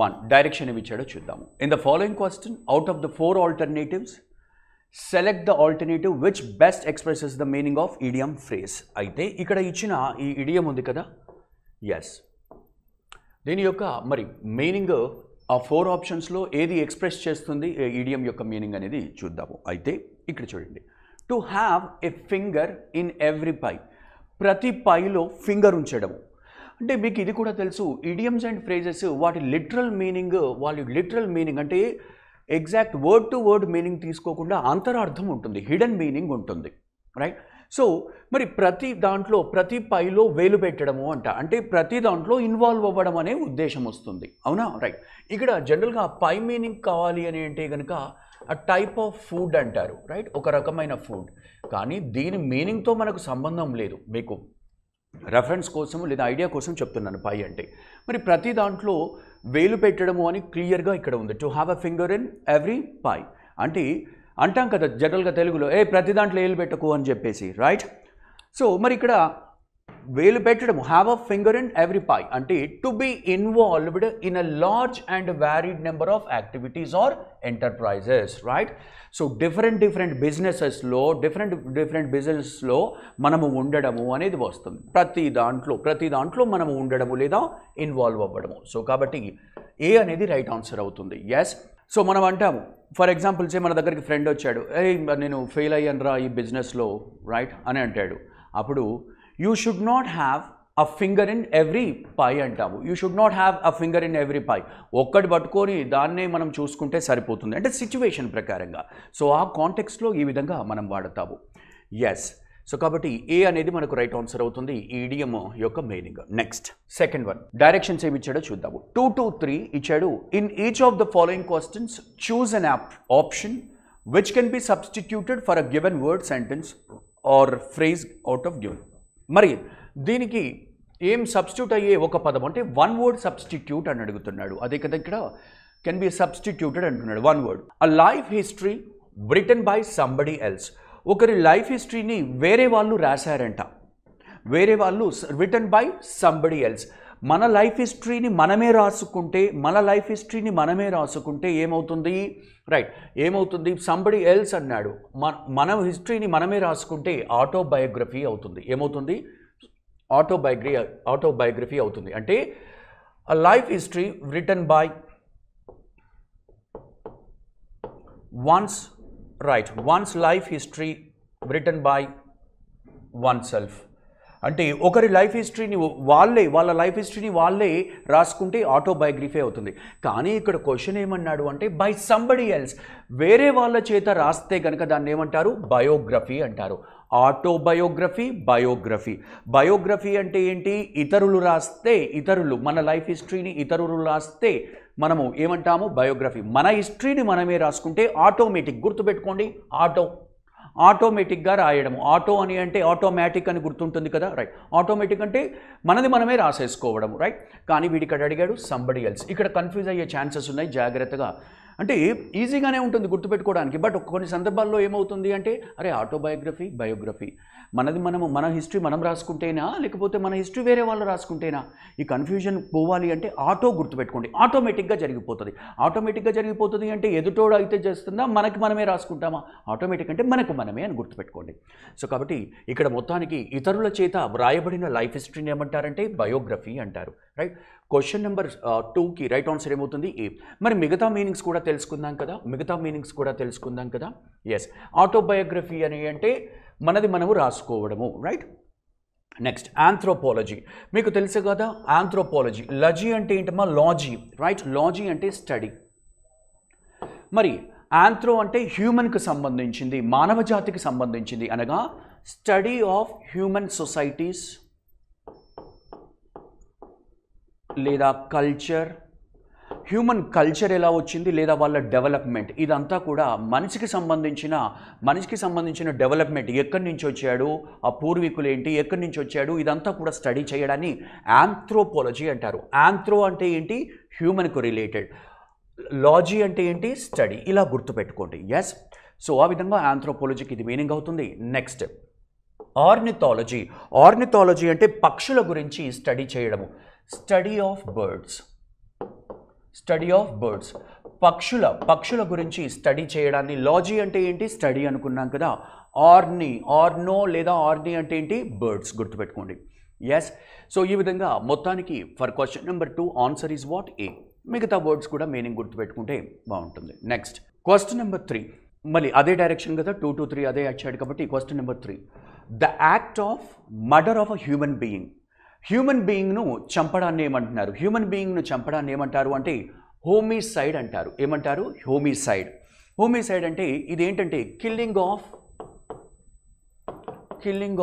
1 direction ఏమి ఇచ్చాడో చూద్దాము. In the following question out of the 4 alternatives select the alternative which best expresses the meaning of idiom phrase. అయితే ఇక్కడ ఇచ్చిన ఈ ఇడియం ఉంది కదా, ఎస్, దీని యొక్క మరి మీనింగ్ ఆ 4 ఆప్షన్స్లో ఏది ఎక్స్ప్రెస్ చేస్తుంది ఇడియం యొక్క మీనింగ్ అనేది చూద్దాము. అయితే ఇక్కడ చూడండి, to have a finger in every pie, ప్రతి పైలో ఫింగర్ ఉంచడము. అంటే మీకు ఇది కూడా తెలుసు, ఇడియమ్స్ అండ్ ఫ్రేజెస్ వాటి లిటరల్ మీనింగ్ అంటే exact word to word meaning తీసుకోకుండా అంతరార్థం ఉంటుంది, హిడెన్ మీనింగ్ ఉంటుంది, రైట్. సో మరి ప్రతి పైలో వేలు పెట్టడము అంటే ప్రతి దాంట్లో ఇన్వాల్వ్ అవ్వడం అనే ఉద్దేశం వస్తుంది, అవునా, రైట్. ఇక్కడ జనరల్గా పై మీనింగ్ కావాలి అని అంటే కనుక ఆ టైప్ ఆఫ్ ఫుడ్ అంటారు, రైట్, ఒక రకమైన ఫుడ్. కానీ దీని మీనింగ్తో మనకు సంబంధం లేదు, మీకు రెఫరెన్స్ కోసం లేదా ఐడియా కోసం చెప్తున్నాను. పై అంటే మరి ప్రతి దాంట్లో వేలు పెట్టడము అని క్లియర్గా ఇక్కడ ఉంది. To have a finger in every pie అంటే అంటాం కదా జనరల్గా తెలుగులో, ప్రతి దాంట్లో వేలు పెట్టకు అని చెప్పేసి, రైట్. సో మరి ఇక్కడ వేలు పెట్టడము, have a finger in every pie అంటే to be involved in a large and varied number of activities or enterprises, right. So different బిజినెసెస్లో బిజినెస్లో మనము ఉండడము అనేది వస్తుంది. ప్రతి దాంట్లో మనము ఉండడము లేదా ఇన్వాల్వ్ అవ్వడము. సో కాబట్టి ఏ అనేది రైట్ ఆన్సర్ అవుతుంది, ఎస్. సో మనం అంటాము, ఫర్ ఎగ్జాంపుల్ మన దగ్గరికి ఫ్రెండ్ వచ్చాడు, నేను ఫెయిల్ అయ్యాను రా ఈ బిజినెస్లో, రైట్ అని అంటాడు. అప్పుడు you should not have a finger in every pie అంటాము. You should not have a finger in every pie, ఒక్కటి పట్టుకొని దాన్నే మనం చూసుకుంటే సరిపోతుంది అంటే సిచ్యువేషన్ ప్రకారంగా. సో ఆ కాంటెక్స్ట్లో ఈ విధంగా మనం వాడతాము, ఎస్. సో కాబట్టి ఏ అనేది మనకు రైట్ ఆన్సర్ అవుతుంది, ఈడియం యొక్క meaning. Next second one, directions ఏమి ఇచ్చాడో చూద్దాము. 2 to 3 ఇచ్చాడు. In each of the following questions choose an option which can be substituted for a given word, sentence or phrase out of given. మరి దీనికి ఏం substitute అయ్యే ఒక పదం అంటే 1 word సబ్స్టిట్యూట్ అని అడుగుతున్నాడు. అదే కదా ఇక్కడ కెన్ బి సబ్స్టిట్యూటెడ్ అంటున్నాడు, 1 word. A life history written by somebody else, ఒకరి లైఫ్ హిస్టరీని వేరే వాళ్ళు రాశారంట, రిటన్ బై సంబడి ఎల్స్. మన లైఫ్ హిస్టరీని మనమే రాసుకుంటే ఏమవుతుంది, రైట్, ఏమవుతుంది, సంబడి ఎల్స్ అన్నాడు. మన హిస్టరీని మనమే రాసుకుంటే ఆటోబయోగ్రఫీ అవుతుంది. ఏమవుతుంది, ఆటోబయోగ్రఫీ అవుతుంది. అంటే a life history written by one's life history written by oneself. అంటే ఒకరి లైఫ్ హిస్టరీని వాళ్ళ లైఫ్ హిస్టరీని వాళ్ళే రాసుకుంటే ఆటోబయోగ్రఫీ అవుతుంది. కానీ ఇక్కడ క్వశ్చన్ ఏమన్నాడు అంటే బై సంబడి ఎల్స్, వేరే వాళ్ళ చేత రాస్తే కనుక దాన్ని ఏమంటారు, బయోగ్రఫీ అంటారు. ఆటోబయోగ్రఫీ, బయోగ్రఫీ అంటే ఏంటి, మన లైఫ్ హిస్టరీని ఇతరులు రాస్తే మనము ఏమంటాము, బయోగ్రఫీ. మన హిస్టరీని మనమే రాసుకుంటే ఆటోమేటిక్, గుర్తుపెట్టుకోండి, ఆటోమేటిక్గా రాయడము. ఆటో అని అంటే ఆటోమేటిక్ అని గుర్తుంటుంది కదా, రైట్. ఆటోమేటిక్ అంటే మనది మనమే రాసేసుకోవడము, రైట్. కానీ వీడిక్కడ అడిగాడు సంబడి ఎల్స్. ఇక్కడ కన్ఫ్యూజ్ అయ్యే ఛాన్సెస్ ఉన్నాయి, జాగ్రత్తగా. అంటే ఈజీగానే ఉంటుంది గుర్తుపెట్టుకోవడానికి, బట్ కొన్ని సందర్భాల్లో ఏమవుతుంది అంటే అరే ఆటోబయోగ్రఫీ, బయోగ్రఫీ, మన హిస్టరీ మనం రాసుకుంటేనా లేకపోతే మన హిస్టరీ వేరే వాళ్ళు రాసుకుంటేనా, ఈ కన్ఫ్యూజన్ పోవాలి అంటే ఆటో గుర్తుపెట్టుకోండి, ఆటోమేటిక్గా జరిగిపోతుంది. అంటే ఎదుటోడు అయితే చేస్తుందా, మనకి మనమే రాసుకుంటామా, ఆటోమేటిక్ అంటే మనకు మనమే అని గుర్తుపెట్టుకోండి. సో కాబట్టి ఇక్కడ మొత్తానికి ఇతరుల చేత వ్రాయబడిన లైఫ్ హిస్టరీని ఏమంటారంటే బయోగ్రఫీ అంటారు, రైట్. క్వశ్చన్ నెంబర్ 2కి రైట్ ఆన్సర్ ఏమవుతుంది, ఏ. మరి మిగతా మీనింగ్స్ కూడా తెలుసుకుందాం కదా, ఎస్. ఆటోబయోగ్రఫీ అని అంటే మనది మనము రాసుకోవడము, రైట్. నెక్స్ట్ ఆంథ్రోపాలజీ, మీకు తెలుసు కదా ఆంథ్రోపాలజీ. లజీ అంటే ఏంటమ్మా, లాజీ, రైట్. లాజీ అంటే స్టడీ. మరి ఆంథ్రో అంటే హ్యూమన్కి సంబంధించింది, మానవ జాతికి సంబంధించింది, అనగా స్టడీ ఆఫ్ హ్యూమన్ సొసైటీస్ లేదా కల్చర్, హ్యూమన్ కల్చర్ ఎలా వచ్చింది లేదా వాళ్ళ డెవలప్మెంట్, ఇదంతా కూడా మనిషికి సంబంధించిన డెవలప్మెంట్, ఎక్కడి నుంచి వచ్చాడు, ఆ పూర్వీకులు ఏంటి, ఎక్కడి నుంచి వచ్చాడు, ఇదంతా కూడా స్టడీ చేయడాన్ని ఆంథ్రోపాలజీ అంటారు. ఆంథ్రో అంటే ఏంటి, హ్యూమన్కు రిలేటెడ్, లాజీ అంటే ఏంటి, స్టడీ. ఇలా గుర్తుపెట్టుకోండి, ఎస్. సో ఆ విధంగా ఆంథ్రోపాలజీకి ఇది మీనింగ్ అవుతుంది. నెక్స్ట్ ఆర్నిథాలజీ అంటే పక్షుల గురించి స్టడీ చేయడము, study of birds, study of birds, పక్షుల గురించి స్టడీ చేయడాన్ని. లాజీ అంటే ఏంటి? స్టడీ అనుకున్నాం కదా. ఆర్నో లేదా ఆర్ని అంటే ఏంటి? బర్డ్స్. గుర్తుపెట్టుకోండి. ఎస్. సో ఈ విధంగా మొత్తానికి for question number 2 answer is what? A. మిగతా వర్డ్స్ కూడా మీనింగ్ గుర్తుపెట్టుకుంటే బాగుంటుంది. నెక్స్ట్ క్వశ్చన్ నెంబర్ 3, మళ్ళీ అదే డైరెక్షన్ కదా, 2 to 3 అదే వచ్చాడు కాబట్టి question number 3, the act of murder of a human being. Human బీయింగ్ను చంపడాన్ని ఏమంటున్నారు? హ్యూమన్ బీయింగ్ను చంపడాన్ని ఏమంటారు అంటే హోమిసైడ్ అంటారు. ఏమంటారు? హోమిసైడ్. హోమిసైడ్ అంటే ఇదేంటంటే killing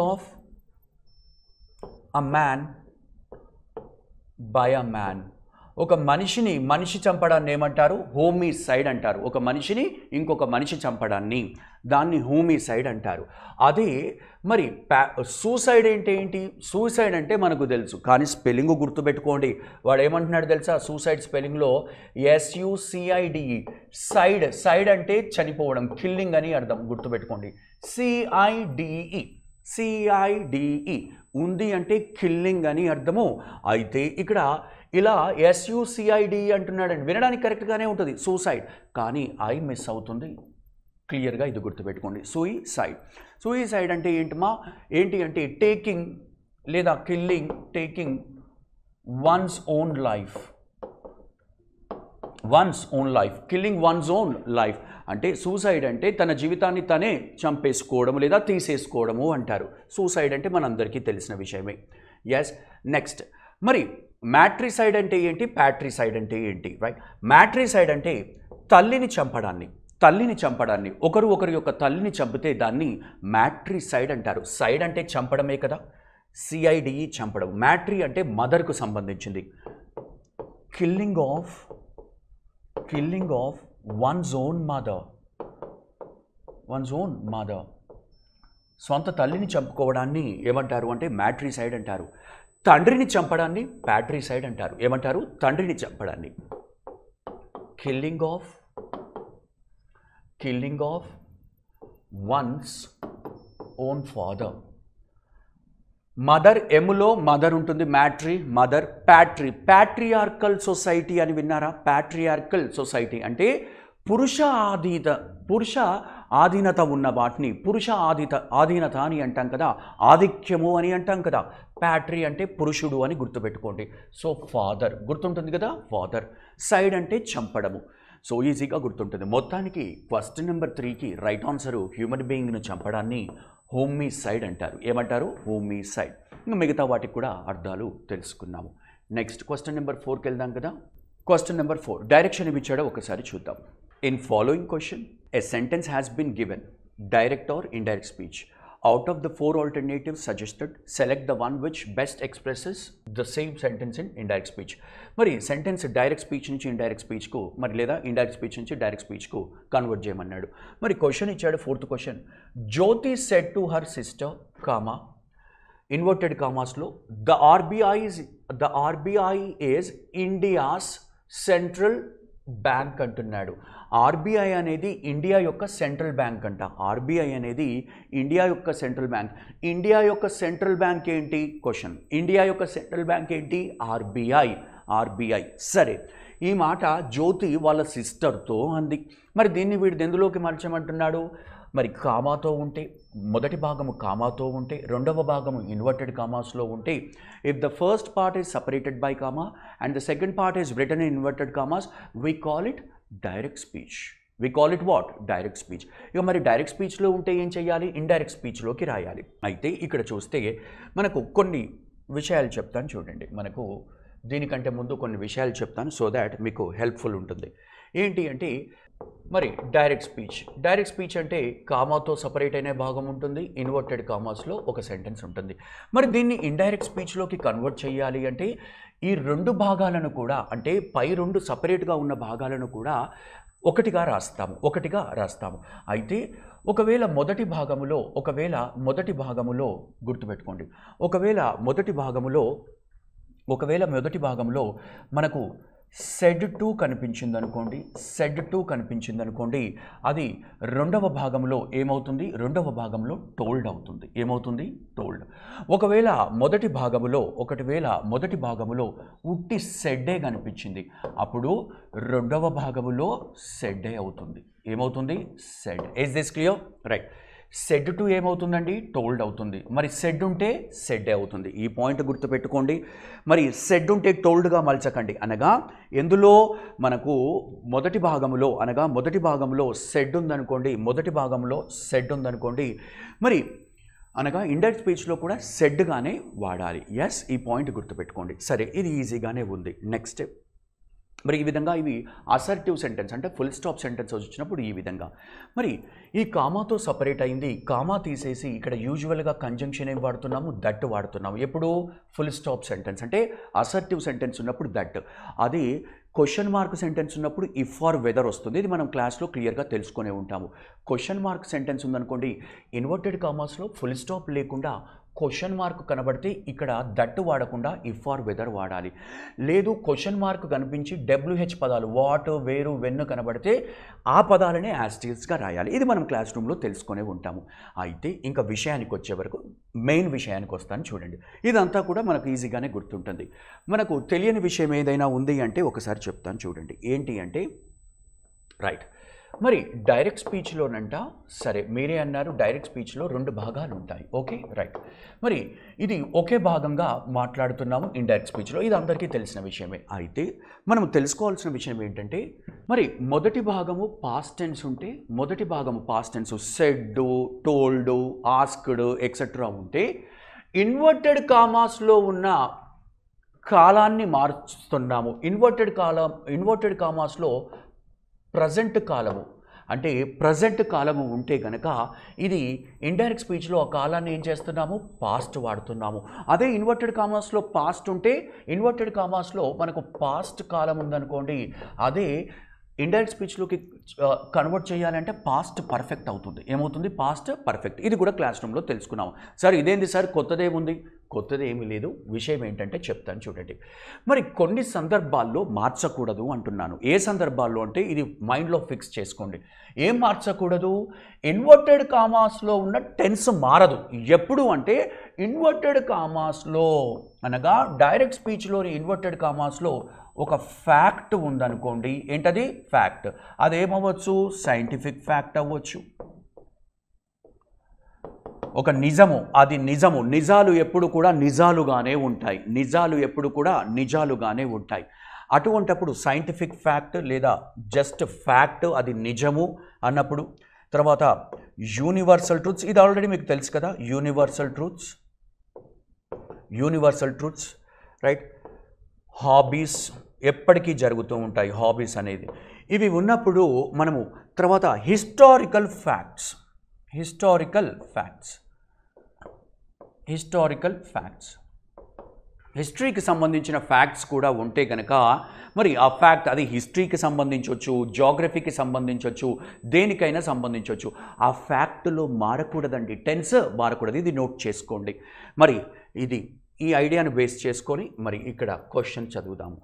of a man by a man. ఒక మనిషి చంపడాన్ని ఏమంటారు? హోమిసైడ్ అంటారు. ఒక మనిషిని ఇంకొక మనిషి చంపడాన్ని, దాన్ని హోమిసైడ్ అంటారు. అదే మరి సూసైడ్ ఏంటి? సూసైడ్ అంటే మనకు తెలుసు, కానీ స్పెల్లింగ్ గుర్తుపెట్టుకోండి. వాడు ఏమంటున్నాడు తెలుసా? Suicide స్పెల్లింగ్లో SUCIDE. సైడ్ అంటే చనిపోవడం, కిల్లింగ్ అని అర్థం. గుర్తుపెట్టుకోండి. CIDE ఉంది అంటే కిల్లింగ్ అని అర్థము. అయితే ఇక్కడ ఇలా SUCID అంటున్నాడండి. వినడానికి కరెక్ట్గానే ఉంటుంది సూసైడ్, కానీ ఐ మిస్ అవుతుంది. క్లియర్గా ఇది గుర్తుపెట్టుకోండి. సూసైడ్ అంటే ఏంటి అంటే టేకింగ్ లేదా taking once own life. Killing once own life అంటే సూసైడ్ అంటే తన జీవితాన్ని తనే చంపేసుకోవడం లేదా తీసేసుకోవడము అంటారు. సూసైడ్ అంటే మనందరికీ తెలిసిన విషయమే. ఎస్. నెక్స్ట్ మరి మ్యాట్రిసైడ్ అంటే ఏంటి? ప్యాట్రిసైడ్ అంటే ఏంటి? రైట్. మ్యాట్రిసైడ్ అంటే తల్లిని చంపడాన్ని, ఒకరి యొక్క తల్లిని చంపితే దాన్ని మ్యాట్రిసైడ్ అంటారు. సైడ్ అంటే చంపడమే కదా, CIDE చంపడం. మ్యాట్రీ అంటే మదర్కు సంబంధించింది. Killing of one's own mother. సొంత తల్లిని చంపుకోవడాన్ని ఏమంటారు అంటే మ్యాట్రిసైడ్ అంటారు. తండ్రిని చంపడాన్ని ప్యాట్రిసైడ్ అంటారు. ఏమంటారు? తండ్రిని చంపడాన్ని. Killing of one's own father. Mother, ఎములో మదర్ ఉంటుంది, మదర్. ప్యాట్రియార్కల్ సొసైటీ అని విన్నారా? ప్యాట్రియార్కల్ సొసైటీ అంటే పురుష ఆధీనత ఉన్న వాటిని ఆధీనత అని అంటాం కదా, ఆధిక్యము అని అంటాం కదా. ప్యాట్రీ అంటే పురుషుడు అని గుర్తుపెట్టుకోండి. సో ఫాదర్ గుర్తుంటుంది కదా, ఫాదర్. సైడ్ అంటే చంపడము. సో ఈజీగా గుర్తుంటుంది. మొత్తానికి క్వశ్చన్ నెంబర్ 3కి రైట్ ఆన్సరు హ్యూమన్ బీయింగ్ను చంపడాన్ని హోమిసైడ్ అంటారు. ఏమంటారు? హోమిసైడ్. ఇంకా మిగతా వాటికి కూడా అర్థాలు తెలుసుకున్నాము. నెక్స్ట్ క్వశ్చన్ నెంబర్ 4కి వెళ్దాం కదా. క్వశ్చన్ నెంబర్ 4 డైరెక్షన్ ఇచ్చాడో ఒకసారి చూద్దాం. In following question a sentence has been given, direct or indirect speech. Out of the 4 alternatives suggested, select the one which best expresses the same sentence in indirect speech. మరి sentence direct speech నుంచి indirect స్పీచ్కు, మరి లేదా indirect speech నుంచి direct స్పీచ్కు convert చేయమన్నాడు. మరి question ఇచ్చాడు 4th question. Jyoti said to her sister, comma inverted కామాస్లో the RBI is India's central bank అంటున్నాడు. ఆర్బీఐ అనేది ఇండియా యొక్క సెంట్రల్ బ్యాంక్ అంట. ఆర్బీఐ అనేది ఇండియా యొక్క సెంట్రల్ బ్యాంక్. ఇండియా యొక్క సెంట్రల్ బ్యాంక్ ఏంటి? క్వశ్చన్. ఇండియా యొక్క సెంట్రల్ బ్యాంక్ ఏంటి? ఆర్బీఐ. సరే, ఈ మాట జ్యోతి వాళ్ళ సిస్టర్తో అంది. మరి దీన్ని వీడు ఎందులోకి మార్చమంటున్నాడు? మరి కామాతో ఉంటే, మొదటి భాగము కామాతో ఉంటే, రెండవ భాగము ఇన్వర్టెడ్ కామాస్లో ఉంటే, if the first part is separated by comma and the second part is return in inverted commas, we call it direct speech. We call it what? Direct speech. ఇక మరి డైరెక్ట్ స్పీచ్లో ఉంటే ఏం చేయాలి? ఇండైరెక్ట్ స్పీచ్లోకి రాయాలి. అయితే ఇక్కడ చూస్తే మనకు కొన్ని విషయాలు చెప్తాను చూడండి. మనకు దీనికంటే ముందు కొన్ని విషయాలు చెప్తాను సో దాట్ మీకు హెల్ప్ఫుల్ ఉంటుంది. ఏంటి అంటే మరి డైరెక్ట్ స్పీచ్ అంటే కామాతో సపరేట్ అయిన భాగం ఉంటుంది, ఇన్వర్టెడ్ కామాస్లో ఒక సెంటెన్స్ ఉంటుంది. మరి దీన్ని ఇండైరెక్ట్ స్పీచ్లోకి కన్వర్ట్ చేయాలి అంటే ఈ రెండు భాగాలను కూడా, అంటే పై రెండు సపరేట్గా ఉన్న భాగాలను కూడా ఒకటిగా రాస్తాము. అయితే ఒకవేళ మొదటి భాగములో గుర్తుపెట్టుకోండి, ఒకవేళ మొదటి భాగములో మనకు సెడ్ 2 కనిపించింది అనుకోండి, సెడ్ 2 కనిపించింది అనుకోండి, అది రెండవ భాగంలో ఏమవుతుంది, రెండవ భాగంలో టోల్డ్ అవుతుంది. ఏమవుతుంది, టోల్డ్. ఒకవేళ మొదటి భాగములో ఉట్టి సెడ్డే కనిపించింది, అప్పుడు రెండవ భాగములో సెడ్డే అవుతుంది. ఏమవుతుంది, said. Is this clear? Right. Said 2 ఏమవుతుందండి, టోల్డ్ అవుతుంది. మరి సెడ్ ఉంటే సెడ్డే అవుతుంది. ఈ పాయింట్ గుర్తుపెట్టుకోండి. మరి సెడ్ ఉంటే టోల్డ్గా మలచకండి. అనగా ఎందులో మనకు మొదటి భాగంలో సెడ్ ఉందనుకోండి, మరి అనగా ఇండైరెక్ట్ స్పీచ్లో కూడా సెడ్గానే వాడాలి. ఎస్, ఈ పాయింట్ గుర్తుపెట్టుకోండి. సరే, ఇది ఈజీగానే ఉంది. నెక్స్ట్, మరి ఈ విధంగా ఇవి అసర్టివ్ సెంటెన్స్ అంటే ఫుల్ స్టాప్ సెంటెన్స్ వచ్చినప్పుడు ఈ విధంగా. మరి ఈ కామాతో సపరేట్ అయింది, కామా తీసేసి ఇక్కడ యూజువల్గా కంజంక్షన్ ఏం వాడుతున్నాము, దట్ వాడుతున్నాము. ఎప్పుడు ఫుల్ స్టాప్ సెంటెన్స్ అంటే అసర్టివ్ సెంటెన్స్ ఉన్నప్పుడు దట్. అది క్వశ్చన్ మార్క్ సెంటెన్స్ ఉన్నప్పుడు ఇఫ్ ఆర్ వెదర్ వస్తుంది. ఇది మనం క్లాస్లో క్లియర్గా తెలుసుకునే ఉంటాము. క్వశ్చన్ మార్క్ సెంటెన్స్ ఉందనుకోండి, ఇన్వర్టెడ్ కామాస్లో ఫుల్ స్టాప్ లేకుండా క్వశ్చన్ మార్క్ కనబడితే ఇక్కడ దట్ వాడకుండా ఇఫ్ ఆర్ వెదర్ వాడాలి. లేదు, క్వశ్చన్ మార్క్ కనిపించి WH పదాలు వాట్, వేరు, వెన్ను కనబడితే ఆ పదాలనే యాస్టిక్స్గా రాయాలి. ఇది మనం క్లాస్ రూమ్లో తెలుసుకునే ఉంటాము. అయితే ఇంకా విషయానికి వచ్చే వరకు, మెయిన్ విషయానికి వస్తాను చూడండి. ఇదంతా కూడా మనకు ఈజీగానే గుర్తుంటుంది. మనకు తెలియని విషయం ఏదైనా ఉంది అంటే ఒకసారి చెప్తాను చూడండి. ఏంటి అంటే, రైట్, మరి డైరెక్ట్ స్పీచ్లోనంట, సరే మీరే అన్నారు డైరెక్ట్ స్పీచ్లో 2 భాగాలు ఉంటాయి. Okay, right. మరి ఇది ఒకే భాగంగా మాట్లాడుతున్నాము ఇండైరెక్ట్ స్పీచ్లో, ఇది అందరికీ తెలిసిన విషయమే. అయితే మనం తెలుసుకోవాల్సిన విషయం ఏంటంటే, మరి మొదటి భాగము పాస్ట్ టెన్స్ ఉంటే, మొదటి భాగము past tense said, told, asked etcetera ఉంటే, ఇన్వర్టెడ్ కామాస్లో ఉన్న కాలాన్ని మారుస్తున్నాము. ఇన్వర్టెడ్ కామాస్లో ప్రజెంట్ కాలము అంటే ప్రజెంట్ కాలము ఉంటే కనుక ఇది ఇండైరెక్ట్ స్పీచ్లో ఆ కాలాన్ని ఏం చేస్తున్నాము, పాస్ట్ వాడుతున్నాము. అదే ఇన్వర్టెడ్ కామాస్లో పాస్ట్ ఉంటే, ఇన్వర్టెడ్ కామాస్లో మనకు పాస్ట్ కాలం ఉందనుకోండి, అదే ఇండైరెక్ట్ స్పీచ్లోకి కన్వర్ట్ చేయాలంటే పాస్ట్ పర్ఫెక్ట్ అవుతుంది. ఏమవుతుంది, పాస్ట్ పర్ఫెక్ట్. ఇది కూడా క్లాస్ రూమ్లో తెలుసుకున్నాము. సార్ ఇదేంది సార్, కొత్తదేముంది? కొత్తది ఏమీ లేదు. విషయం ఏంటంటే చెప్తాను చూడండి. మరి కొన్ని సందర్భాల్లో మార్చకూడదు అంటున్నాను. ఏ సందర్భాల్లో అంటే ఇది మైండ్లో ఫిక్స్ చేసుకోండి. ఏం మార్చకూడదు, ఇన్వర్టెడ్ కామాస్లో ఉన్న టెన్స్ మారదు. ఎప్పుడు అంటే ఇన్వర్టెడ్ కామాస్లో అనగా డైరెక్ట్ స్పీచ్లోని ఇన్వర్టెడ్ కామాస్లో ఒక ఫ్యాక్ట్ ఉందనుకోండి. ఏంటది, ఫ్యాక్ట్. అదేమవ్వచ్చు, సైంటిఫిక్ ఫ్యాక్ట్ అవ్వచ్చు, ఒక నిజము, అది నిజము. నిజాలు ఎప్పుడు కూడా నిజాలుగానే ఉంటాయి. అటువంటప్పుడు సైంటిఫిక్ ఫ్యాక్ట్ లేదా జస్ట్ ఫ్యాక్ట్, అది నిజము అన్నప్పుడు. తర్వాత యూనివర్సల్ ట్రూత్స్, ఇది ఆల్రెడీ మీకు తెలుసు కదా, యూనివర్సల్ ట్రూత్స్, రైట్. హాబీస్ ఎప్పటికీ జరుగుతూ ఉంటాయి, హాబీస్ అనేది. ఇవి ఉన్నప్పుడు మనము తర్వాత హిస్టారికల్ ఫ్యాక్ట్స్, హిస్టరీకి సంబంధించిన ఫ్యాక్ట్స్ కూడా ఉంటే కనుక మరి ఆ ఫ్యాక్ట్ అది హిస్టరీకి సంబంధించవచ్చు, జాగ్రఫీకి సంబంధించవచ్చు, దేనికైనా సంబంధించవచ్చు. ఆ ఫ్యాక్ట్లో మారకూడదండి, టెన్స్ మారకూడదు. ఇది నోట్ చేసుకోండి. మరి ఇది ఈ ఐడియాను బేస్ చేసుకొని మరి ఇక్కడ క్వశ్చన్ చదువుదాము.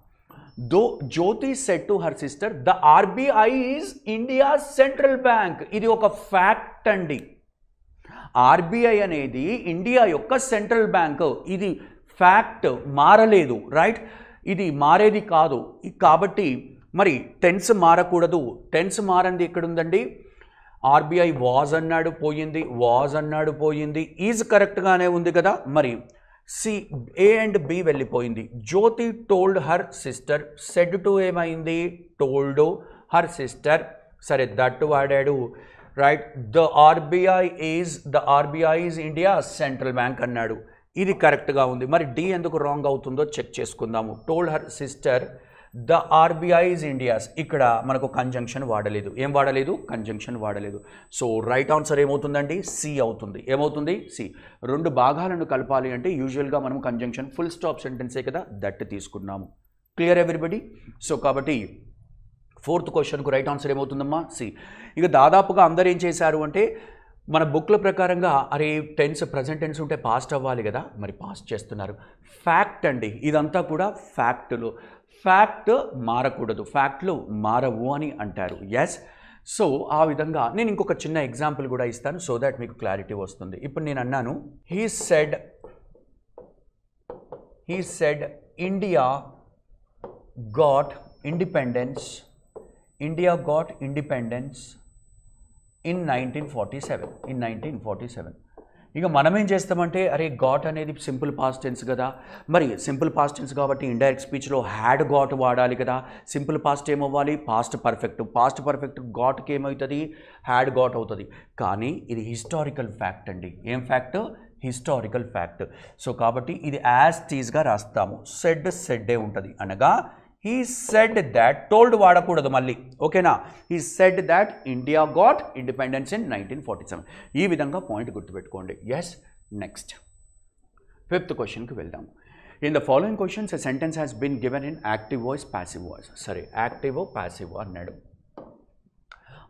Jyoti said to her sister, the RBI is India central bank. ఇది ఒక ఫ్యాక్ట్ అండి. RBI అనేది ఇండియా యొక్క సెంట్రల్ బ్యాంక్. ఇది ఫ్యాక్ట్, మారలేదు, రైట్. ఇది మారేది కాదు. కాబట్టి మరి టెన్స్ మారకూడదు. టెన్స్ మారంది ఎక్కడుందండి, RBI వాజ్ అన్నాడు పోయింది, ఈజ్ కరెక్ట్గానే ఉంది కదా. మరి సి, A అండ్ B వెళ్ళిపోయింది. Jyothi told her sister, said to ఏమైంది, టోల్డ్ హర్ సిస్టర్, సరే దట్ వాడాడు, right. The RBI is India central bank అన్నాడు. ఇది కరెక్ట్గా ఉంది. మరి D ఎందుకు రాంగ్ అవుతుందో చెక్ చేసుకుందాము. Told her sister the RBI is India's, ఇక్కడ మనకు కంజంక్షన్ వాడలేదు. ఏం వాడలేదు, కంజంక్షన్ వాడలేదు. సో రైట్ ఆన్సర్ ఏమవుతుందండి, C అవుతుంది. ఏమవుతుంది, C. 2 భాగాలను కలపాలి అంటే యూజువల్గా మనం కంజంక్షన్ ఫుల్ స్టాప్ సెంటెన్సే కదా, దట్ తీసుకున్నాము. Clear everybody? సో కాబట్టి 4th క్వశ్చన్కు రైట్ ఆన్సర్ ఏమవుతుందమ్మా, C. ఇక దాదాపుగా అందరు ఏం చేశారు అంటే మన బుక్ల ప్రకారంగా అరే టెన్స్ ప్రజెంట్ టెన్స్ ఉంటే పాస్ట్ అవ్వాలి కదా, మరి పాస్ట్ చేస్తున్నారు. ఫ్యాక్ట్ అండి, ఇదంతా కూడా ఫ్యాక్టులు. ఫ్యాక్ట్ మారకూడదు, ఫ్యాక్ట్లు మారవు అని అంటారు. ఎస్. సో ఆ విధంగా నేను ఇంకొక చిన్న ఎగ్జాంపుల్ కూడా ఇస్తాను సో దాట్ మీకు క్లారిటీ వస్తుంది. ఇప్పుడు నేను అన్నాను he said India got independence in 1947. ఇక మనం ఏం చేస్తామంటే అరే గాట్ అనేది సింపుల్ పాస్ట్ టెన్స్ కదా, మరి సింపుల్ పాస్ట్ టెన్స్ కాబట్టి ఇండైరెక్ట్ స్పీచ్లో హ్యాడ్ గాట్ వాడాలి కదా. సింపుల్ పాస్ట్ ఏమవ్వాలి, పాస్ట్ పర్ఫెక్ట్ గాట్కి ఏమవుతుంది, హ్యాడ్ గాట్ అవుతుంది. కానీ ఇది హిస్టారికల్ ఫ్యాక్ట్ అండి. ఏం ఫ్యాక్ట్, హిస్టారికల్ ఫ్యాక్ట్. సో కాబట్టి ఇది యాజ్ టీజ్గా రాస్తాము. సెడ్డే ఉంటుంది. అనగా he said that, told వాడకూడదు మళ్ళీ, ఓకేనా. he said that India got independence in 1947. ఈ విధంగా పాయింట్ గుర్తుపెట్టుకోండి. ఎస్. నెక్స్ట్ 5th క్వశ్చన్కి వెళ్దాం. In the following questions a sentence has been given in active voice, passive voice. సరే, యాక్టివ్ పాసివ్ అన్నాడు.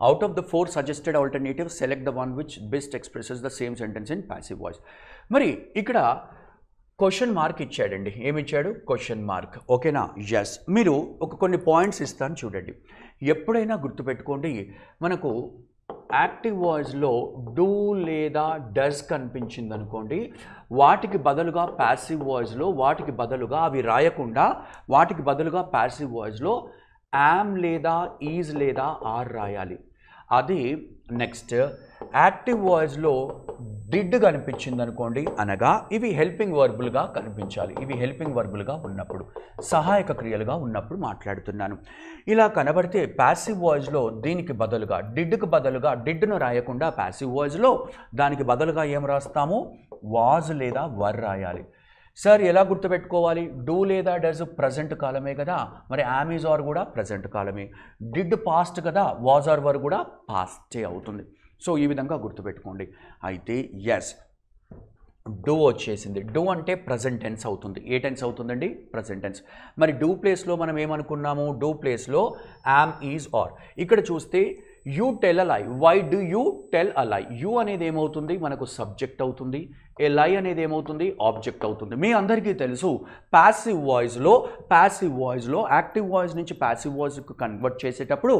Out of the 4 suggested alternatives select the one which best expresses the same sentence in passive voice. మరి ఇక్కడ question mark ఇచ్చాడండి. ఏమిచ్చాడు, question mark, ఓకేనా. Yes. మీరు కొన్ని points ఇస్తాను చూడండి. ఎప్పుడైనా గుర్తుపెట్టుకోండి, మనకు యాక్టివ్ వాయిస్లో డూ లేదా డస్ కనిపించింది అనుకోండి, వాటికి బదులుగా ప్యాసివ్ వాయిస్లో వాటికి బదులుగా అవి రాయకుండా వాటికి బదులుగా ప్యాసివ్ వాయిస్లో యామ్ లేదా ఈజ్ లేదా ఆర్ రాయాలి. అది నెక్స్ట్ యాక్టివ్ వాయిస్లో డిడ్ కనిపించింది అనుకోండి, అనగా ఇవి హెల్పింగ్ వర్బులుగా కనిపించాలి. ఇవి హెల్పింగ్ వర్బులుగా ఉన్నప్పుడు, సహాయక క్రియలుగా ఉన్నప్పుడు మాట్లాడుతున్నాను. ఇలా కనబడితే ప్యాసివ్ వాయిస్లో దీనికి బదులుగా డిడ్కి బదులుగా డిడ్ను రాయకుండా ప్యాసివ్ వాయిస్లో దానికి బదులుగా ఏం రాస్తాము, వాజ్ లేదా వర్ రాయాలి. సార్ ఎలా గుర్తుపెట్టుకోవాలి, డూ లేదా డస్ ప్రజెంట్ కాలమే కదా, మరి యామ్ ఈజ్ ఆర్ కూడా ప్రజెంట్ కాలమే. డిడ్ పాస్ట్ కదా, వాజ్ ఆర్ వర్ కూడా పాస్టే అవుతుంది. సో ఈ విధంగా గుర్తుపెట్టుకోండి. అయితే ఎస్, డూ వచ్చేసింది. డూ అంటే ప్రజెంట్ టెన్స్ అవుతుంది. ఏ టెన్స్ అవుతుందండి, ప్రజెంట్ టెన్స్. మరి డూ ప్లేస్లో మనం ఏమనుకున్నాము, డూ ప్లేస్లో యామ్ ఈజ్ ఆర్. ఇక్కడ చూస్తే you tell a lie, why do you tell a lie. You అనేది ఏమవుతుంది, మనకు సబ్జెక్ట్ అవుతుంది. ఏ లై అనేది ఏమవుతుంది, ఆబ్జెక్ట్ అవుతుంది. మీ అందరికీ తెలుసు ప్యాసివ్ వాయిస్లో యాక్టివ్ వాయిస్ నుంచి ప్యాసివ్ వాయిస్కి కన్వర్ట్ చేసేటప్పుడు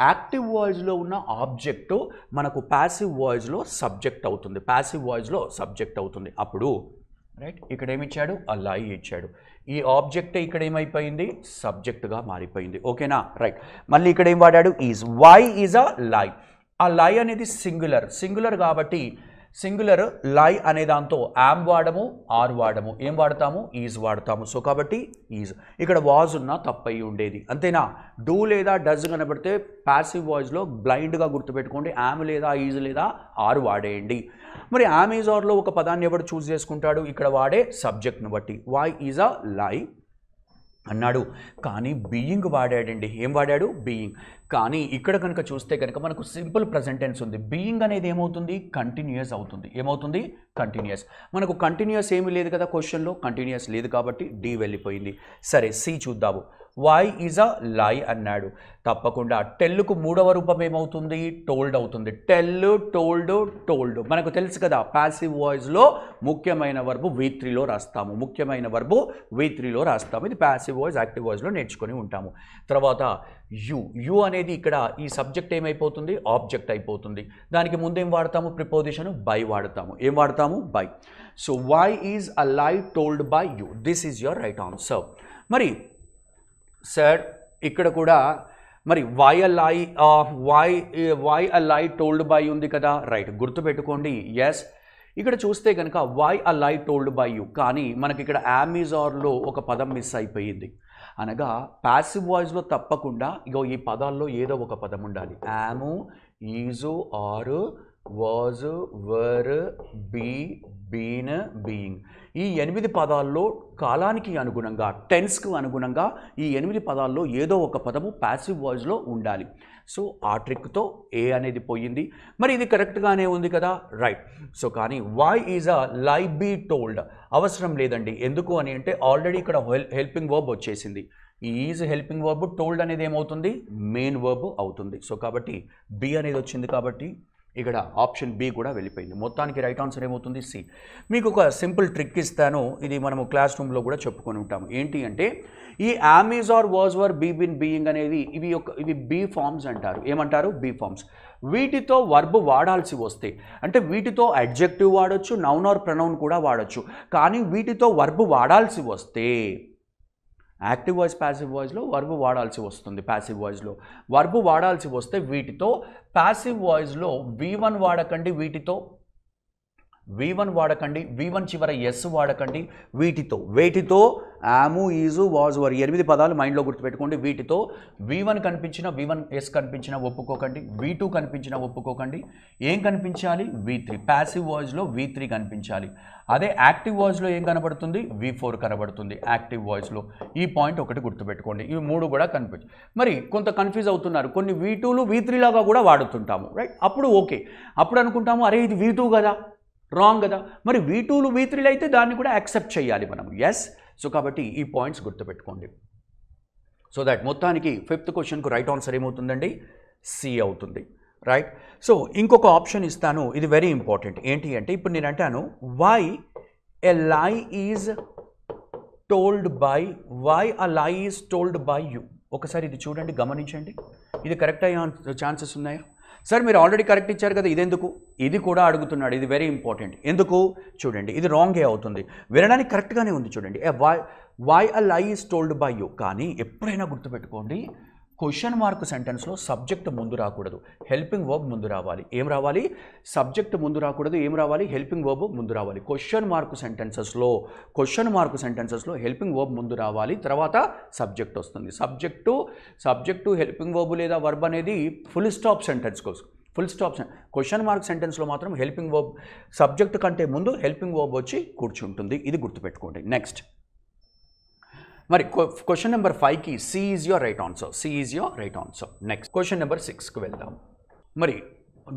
యాక్టివ్ వాయిస్లో ఉన్న ఆబ్జెక్టు మనకు ప్యాసివ్ వాయిస్లో సబ్జెక్ట్ అవుతుంది. అప్పుడు రైట్, ఇక్కడ ఏమిచ్చాడు, అ లై ఇచ్చాడు. ఈ ఆబ్జెక్ట్ ఇక్కడ ఏమైపోయింది, సబ్జెక్ట్గా మారిపోయింది. ఓకేనా. రైట్. మళ్ళీ ఇక్కడ ఏం వాడాడు, ఈజ్. వై ఈజ్ అ లై. ఆ లై అనేది సింగులర్ కాబట్టి సింగులర్ లై అనే దాంతో యామ్ వాడము, ఆర్ వాడము. ఏం వాడతాము, ఈజ్ వాడతాము. సో కాబట్టి ఈజ్. ఇక్కడ వాజ్ ఉన్నా తప్పయి ఉండేది, అంతేనా. డూ లేదా డస్ కనబడితే ప్యాసివ్ వాయిస్లో బ్లైండ్గా గుర్తుపెట్టుకోండి, యామ్ లేదా ఈజ్ లేదా ఆర్ వాడేయండి. మరి యామ్ ఈజ్ ఆర్లో ఒక పదాన్ని ఎవడు చూస్ చేసుకుంటాడు, ఇక్కడ వాడే సబ్జెక్ట్ను బట్టి. వై ఈజ్ అ లై అన్నాడు, కానీ బీయింగ్ వాడాడండి. ఏం వాడాడు, బీయింగ్. కానీ ఇక్కడ కనుక చూస్తే కనుక మనకు సింపుల్ ప్రజెంట్ టెన్స్ ఉంది. బీయింగ్ అనేది ఏమవుతుంది, కంటిన్యూస్ అవుతుంది. ఏమవుతుంది, కంటిన్యూస్. మనకు కంటిన్యూస్ ఏమీ లేదు కదా, క్వశ్చన్లో కంటిన్యూస్ లేదు కాబట్టి డి వెళ్ళిపోయింది. సరే, సి చూద్దాము. వై ఈజ్ అ లై అన్నాడు. తప్పకుండా టెల్లుకు 3వ రూపం ఏమవుతుంది, టోల్డ్ అవుతుంది. టెల్, టోల్డ్ మనకు తెలుసు కదా, ప్యాసివ్ వాయిస్లో ముఖ్యమైన వర్బు V3లో రాస్తాము. ఇది ప్యాసివ్ వాయిస్ యాక్టివ్ వాయిస్లో నేర్చుకొని ఉంటాము. తర్వాత యు అనేది ఇక్కడ ఈ సబ్జెక్ట్ ఏమైపోతుంది, ఆబ్జెక్ట్ అయిపోతుంది. దానికి ముందేం వాడతాము, ప్రిపోజిషన్ బై వాడతాము. ఏం వాడతాము, by. So why is a lie told by you. This is your right answer. మరి సార్ ఇక్కడ కూడా మరి why a lie told by ఉంది కదా, రైట్. గుర్తుపెట్టుకోండి. ఎస్. ఇక్కడ చూస్తే కనుక why a lie told by you, కానీ మనకి ఇక్కడ యామ్ ఈజ్ ఆర్లో ఒక పదం మిస్ అయిపోయింది. అనగా ప్యాసివ్ వాయిస్లో తప్పకుండా ఇగో ఈ పదాల్లో ఏదో ఒక పదం ఉండాలి. Am, is, are, was, were, be, been, being. ఈ 8 పదాల్లో కాలానికి అనుగుణంగా, టెన్స్కు అనుగుణంగా ఈ 8 పదాల్లో ఏదో ఒక పదము ప్యాసివ్ వాయిస్లో ఉండాలి. సో ఆ ట్రిక్తో ఏ అనేది పోయింది. మరి ఇది కరెక్ట్గానే ఉంది కదా, రైట్. సో కానీ వై ఈజ్ అ లై బీ టోల్డ్ అవసరం లేదండి. ఎందుకు అని అంటే ఆల్రెడీ ఇక్కడ హెల్పింగ్ వర్బ్ వచ్చేసింది. ఈ ఈజ్ హెల్పింగ్ వర్బ్, టోల్డ్ అనేది ఏమవుతుంది, మెయిన్ వర్బ్ అవుతుంది. సో కాబట్టి బి అనేది వచ్చింది కాబట్టి ఇక్కడ ఆప్షన్ బి కూడా వెళ్ళిపోయింది. మొత్తానికి రైట్ ఆన్సర్ ఏమవుతుంది? సి. మీకు ఒక సింపుల్ ట్రిక్ ఇస్తాను, ఇది మనము క్లాస్ రూమ్లో కూడా చెప్పుకొని ఉంటాము. ఏంటి అంటే ఈ am is are was were be been being అనేవి ఇవి బీ ఫార్మ్స్ అంటారు. ఏమంటారు? Be forms. వీటితో వర్బ్ వాడాల్సి వస్తే, అంటే వీటితో అడ్జెక్టివ్ వాడచ్చు, నౌన్ ఆర్ ప్రొనౌన్ కూడా వాడచ్చు. కానీ వీటితో వర్బ్ వాడాల్సి వస్తే యాక్టివ్ వాయిస్ ప్యాసివ్ వాయిస్లో వర్బ్ వాడాల్సి వస్తుంది. ప్యాసివ్ వాయిస్లో వర్బ్ వాడాల్సి వస్తే వీటితో ప్యాసివ్ వాయిస్లో V1 వాడకండి, V1 వాడకండి, V1 చివర ఎస్ వాడకండి. వేటితో ఆము, ఈజు, వాజ్, వర్ 8 పదాలు మైండ్లో గుర్తుపెట్టుకోండి. వీటితో V1 కనిపించిన, V1 ఎస్ కనిపించిన ఒప్పుకోకండి, V2 కనిపించిన ఒప్పుకోకండి. ఏం కనిపించాలి? V3. ప్యాసివ్ వాయిస్లో V3 కనిపించాలి. అదే యాక్టివ్ వాయిస్లో ఏం కనబడుతుంది? V4 కనబడుతుంది యాక్టివ్ వాయిస్లో. ఈ పాయింట్ ఒకటి గుర్తుపెట్టుకోండి. ఇవి 3 కూడా కనిపించు. మరి కొంత కన్ఫ్యూజ్ అవుతున్నారు, కొన్ని V2లు V3 లాగా కూడా వాడుతుంటాము, రైట్? అప్పుడు ఓకే, అప్పుడు అనుకుంటాము అరే ఇది V2 కదా, రాంగ్ కదా. మరి V2లు V3లు అయితే దాన్ని కూడా యాక్సెప్ట్ చేయాలి మనం. ఎస్. సో కాబట్టి ఈ పాయింట్స్ గుర్తుపెట్టుకోండి. సో దట్ మొత్తానికి 5th క్వశ్చన్కు రైట్ ఆన్సర్ ఏమవుతుందండి? సి అవుతుంది, రైట్? సో ఇంకొక ఆప్షన్ ఇస్తాను, ఇది వెరీ ఇంపార్టెంట్. ఏంటి అంటే ఇప్పుడు నేను అంటాను వై ఎ లై ఈజ్ టోల్డ్ బై యూ. ఒకసారి ఇది చూడండి, గమనించండి. ఇది కరెక్ట్ అయ్యే ఛాన్సెస్ ఉన్నాయా? సార్ మీరు ఆల్రెడీ కరెక్ట్ ఇచ్చారు కదా, ఇదెందుకు? ఇది కూడా అడుగుతున్నాడు. ఇది వెరీ ఇంపార్టెంట్. ఎందుకు? చూడండి, ఇది రాంగే అవుతుంది. వినడానికి కరెక్ట్గానే ఉంది. చూడండి, వై అ లై ఈజ్ టోల్డ్ బై యూ. కానీ ఎప్పుడైనా గుర్తుపెట్టుకోండి, క్వశ్చన్ మార్క్ సెంటెన్స్లో సబ్జెక్ట్ ముందు రాకూడదు, హెల్పింగ్ వర్బ్ ముందు రావాలి. ఏం రావాలి? సబ్జెక్ట్ ముందు రాకూడదు, ఏం రావాలి? హెల్పింగ్ వర్బ్ ముందు రావాలి. క్వశ్చన్ మార్క్ సెంటెన్సెస్లో హెల్పింగ్ వర్బ్ ముందు రావాలి, తర్వాత సబ్జెక్ట్ వస్తుంది. సబ్జెక్టు హెల్పింగ్ వర్బ్ లేదా వర్బ్ అనేది ఫుల్ స్టాప్ సెంటెన్స్ కోసం. క్వశ్చన్ మార్క్ సెంటెన్స్లో మాత్రం హెల్పింగ్ వర్బ్ సబ్జెక్ట్ కంటే ముందు హెల్పింగ్ వర్బ్ వచ్చి కూర్చుంటుంది. ఇది గుర్తుపెట్టుకోండి. నెక్స్ట్, మరి క్వశ్చన్ నెంబర్ 5కి C is your right answer. Next question number 6కి వెళ్దాం. మరి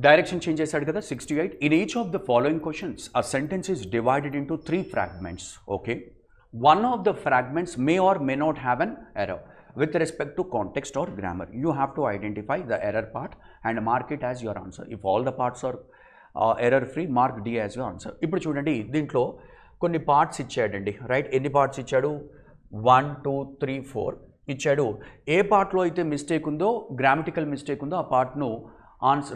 డైరెక్షన్ చేంజ్ చేశాడు కదా, 6 to 8. In each of the following questions a sentence is divided into 3 fragments. Okay, one of the fragments may or may not have an error with respect to context or grammar. You have to identify the error part and mark it as your answer. If all the parts are error free, mark D as your answer. ఇప్పుడు చూడండి, దీంట్లో కొన్ని parts ఇచ్చాడండి, right? ఎన్ని parts ఇచ్చాడు? 1 2 3 4 ఇచ్చాడు. ఏ పార్ట్లో అయితే మిస్టేక్ ఉందో, గ్రామటికల్ మిస్టేక్ ఉందో, ఆ పార్ట్ను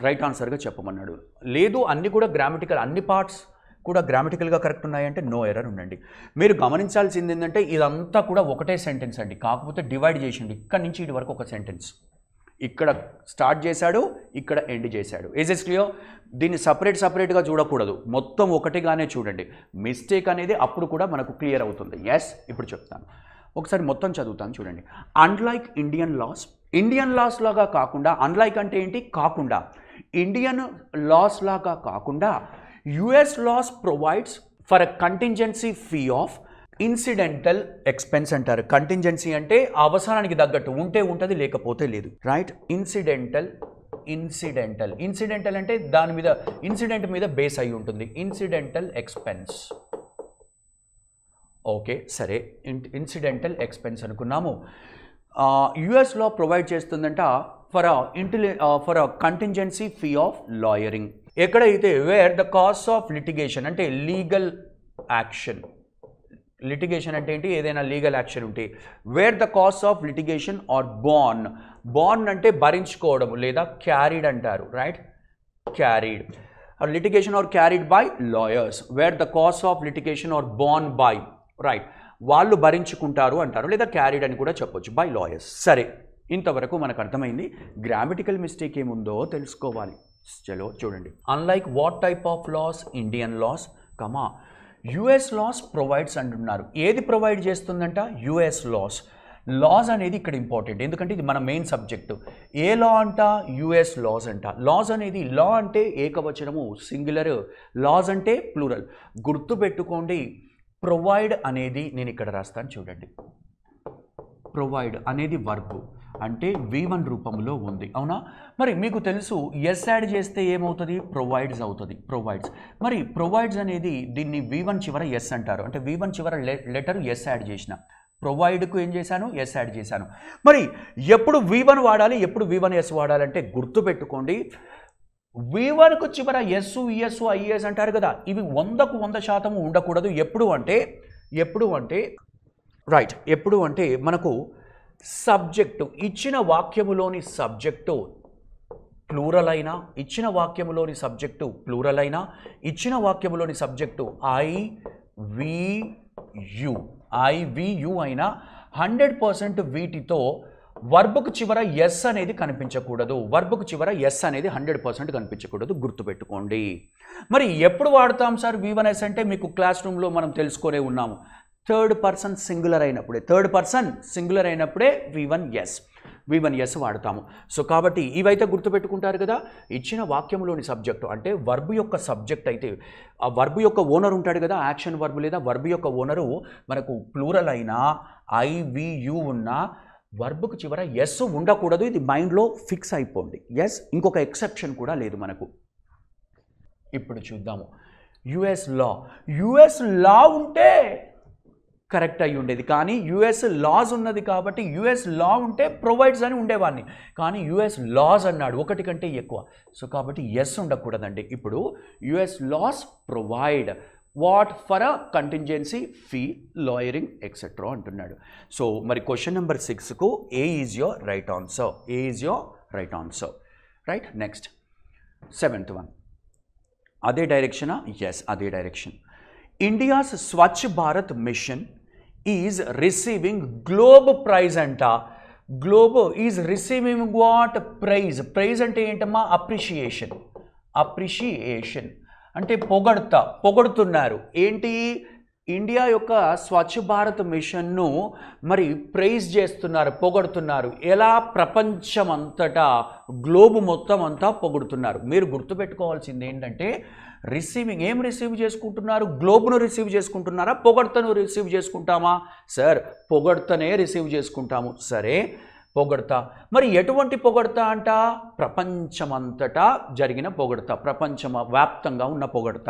రైట్ ఆన్సర్గా చెప్పమన్నాడు. లేదు అన్ని కూడా గ్రామటికల్, అన్ని పార్ట్స్ కూడా గ్రామటికల్గా కరెక్ట్ ఉన్నాయంటే నో ఎర్రర్ ఉండండి. మీరు గమనించాల్సింది ఏంటంటే ఇదంతా కూడా ఒకటే సెంటెన్స్ అండి, కాకపోతే డివైడ్ చేసిండి. ఇక్కడి నుంచి ఇటు వరకు ఒక సెంటెన్స్, ఇక్కడ స్టార్ట్ చేశాడు, ఇక్కడ ఎండ్ చేశాడు. Is clear? దీన్ని సపరేట్గా చూడకూడదు, మొత్తం ఒకటిగానే చూడండి. మిస్టేక్ అనేది అప్పుడు కూడా మనకు క్లియర్ అవుతుంది. ఎస్, ఇప్పుడు చెప్తాను, ఒకసారి మొత్తం చదువుతాను చూడండి. అన్లైక్ ఇండియన్ లాస్ లాగా కాకుండా, అన్లైక్ అంటే ఏంటి? కాకుండా. ఇండియన్ లాస్ లాగా కాకుండా US laws provides for a contingency fee of incidental expense అంటారు. కంటింజెన్సీ అంటే అవసరానికి తగ్గట్టు ఉంటే ఉంటుంది, లేకపోతే లేదు, రైట్? ఇన్సిడెంటల్ అంటే దాని మీద, ఇన్సిడెంట్ మీద బేస్ అయి ఉంటుంది. Incidental expense. ఓకే, సరే, ఇన్సిడెంటల్ ఎక్స్పెన్స్ అనుకున్నాము. US లా ప్రొవైడ్ చేస్తుందంట for a contingency fee of lawyering. ఎక్కడైతే where the cost of litigation అంటే లీగల్ యాక్షన్. లిటిగేషన్ అంటే ఏంటి? ఏదైనా లీగల్ యాక్షన్ ఉంటే. Where the cost of litigation are borne అంటే భరించుకోవడం లేదా క్యారీడ్ అంటారు, right? Carried. Litigation are carried by lawyers. Where the cost of litigation are borne by, right? వాళ్ళు భరించుకుంటారు అంటారు, లేదా క్యారీడ్ అని కూడా చెప్పొచ్చు, బై లాయర్స్. సరే, ఇంతవరకు మనకు అర్థమైంది. గ్రామటికల్ మిస్టేక్ ఏముందో తెలుసుకోవాలి. చలో చూడండి. Unlike what type of laws? Indian laws, comma US laws provides అంటున్నారు. ఏది ప్రొవైడ్ చేస్తుందంట? US లాస్ అనేది ఇక్కడ ఇంపార్టెంట్, ఎందుకంటే ఇది మన మెయిన్ సబ్జెక్టు. ఏ లా అంట? US లాస్ అంట. లాస్ అనేది, లా అంటే ఏకవచనము, సింగులర్, లాస్ అంటే ప్లూరల్. గుర్తుపెట్టుకోండి, ప్రొవైడ్ అనేది నేను ఇక్కడ రాస్తాను చూడండి. ప్రొవైడ్ అనేది వర్బ్, అంటే V1 రూపంలో ఉంది, అవునా? మరి మీకు తెలుసు ఎస్ యాడ్ చేస్తే ఏమవుతుంది? ప్రొవైడ్స్ అవుతుంది, ప్రొవైడ్స్. మరి ప్రొవైడ్స్ అనేది దీన్ని V1 చివర ఎస్ అంటారు, అంటే V1 చివర లెటర్ ఎస్ యాడ్ చేసిన. ప్రొవైడ్కు ఏం చేశాను? ఎస్ యాడ్ చేశాను. మరి ఎప్పుడు V1 వాడాలి, ఎప్పుడు V1 ఎస్ వాడాలంటే గుర్తుపెట్టుకోండి, V1కు చివర ఎస్ ఈఎస్ ఐఏఎస్ అంటారు కదా, ఇవి 100కు 100% ఉండకూడదు. ఎప్పుడు అంటే మనకు సబ్జెక్టు ఇచ్చిన వాక్యములోని సబ్జెక్టు ప్లూరల్ అయినా, ఇచ్చిన వాక్యములోని సబ్జెక్టు ఐవియు అయినా 100% వీటితో వర్బుకు చివర ఎస్ అనేది కనిపించకూడదు. 100% కనిపించకూడదు, గుర్తుపెట్టుకోండి. మరి ఎప్పుడు వాడతాం సార్ V1S అంటే? మీకు క్లాస్ రూమ్లో మనం తెలుసుకునే ఉన్నాము. థర్డ్ పర్సన్ సింగులర్ అయినప్పుడే V1S వాడతాము. సో కాబట్టి ఇవైతే గుర్తుపెట్టుకుంటారు కదా. ఇచ్చిన వాక్యంలోని సబ్జెక్టు అంటే వర్బ్ యొక్క సబ్జెక్ట్ అయితే ఆ వర్బ్ యొక్క ఓనర్ ఉంటాడు కదా, యాక్షన్ వర్బ్ లేదా వర్బ్ యొక్క ఓనరు మనకు ప్లూరల్ అయినా ఐవియు ఉన్నా వర్బ్కు చివర ఎస్ ఉండకూడదు. ఇది మైండ్లో ఫిక్స్ అయిపోండి. ఎస్, ఇంకొక ఎక్సెప్షన్ కూడా లేదు మనకు. ఇప్పుడు చూద్దాము యుఎస్ లా ఉంటే కరెక్ట్ అయి ఉండేది, కానీ యుఎస్ లాస్ ఉన్నది కాబట్టి యుఎస్ లా ఉంటే ప్రొవైడ్స్ అని ఉండేవాడిని, కానీ యుఎస్ లాస్ అన్నాడు, ఒకటి కంటే ఎక్కువ. సో కాబట్టి ఎస్ ఉండకూడదండి. ఇప్పుడు US laws provide what for a contingency fee, lawyering etcetera అంటున్నాడు. సో మరి క్వశ్చన్ నెంబర్ 6కు A is your right answer. Right. Next 7th one అదే డైరెక్షనా? ఎస్, అదే direction. India's Swachh Bharat mission is receiving globe prize అంట. Globe is receiving what prize అంటే ఏంటమ్మా? Appreciation అంటే పొగడుతున్నారు. ఏంటి? ఇండియా యొక్క స్వచ్ఛ భారత్ మిషన్ను మరి ప్రైజ్ చేస్తున్నారు, పొగడుతున్నారు. ఎలా? ప్రపంచమంతటా, గ్లోబ్ మొత్తం అంతా పొగుడుతున్నారు. మీరు గుర్తుపెట్టుకోవాల్సింది ఏంటంటే రిసీవింగ్, ఏం రిసీవ్ చేసుకుంటున్నారు? గ్లోబ్ను రిసీవ్ చేసుకుంటున్నారా? పొగడ్తను రిసీవ్ చేసుకుంటామా? సార్ పొగడ్తనే రిసీవ్ చేసుకుంటాము. సరే, పొగడ్త. మరి ఎటువంటి పొగడ్త అంట? ప్రపంచమంతటా జరిగిన పొగడ్త, ప్రపంచ వ్యాప్తంగా ఉన్న పొగడ్త.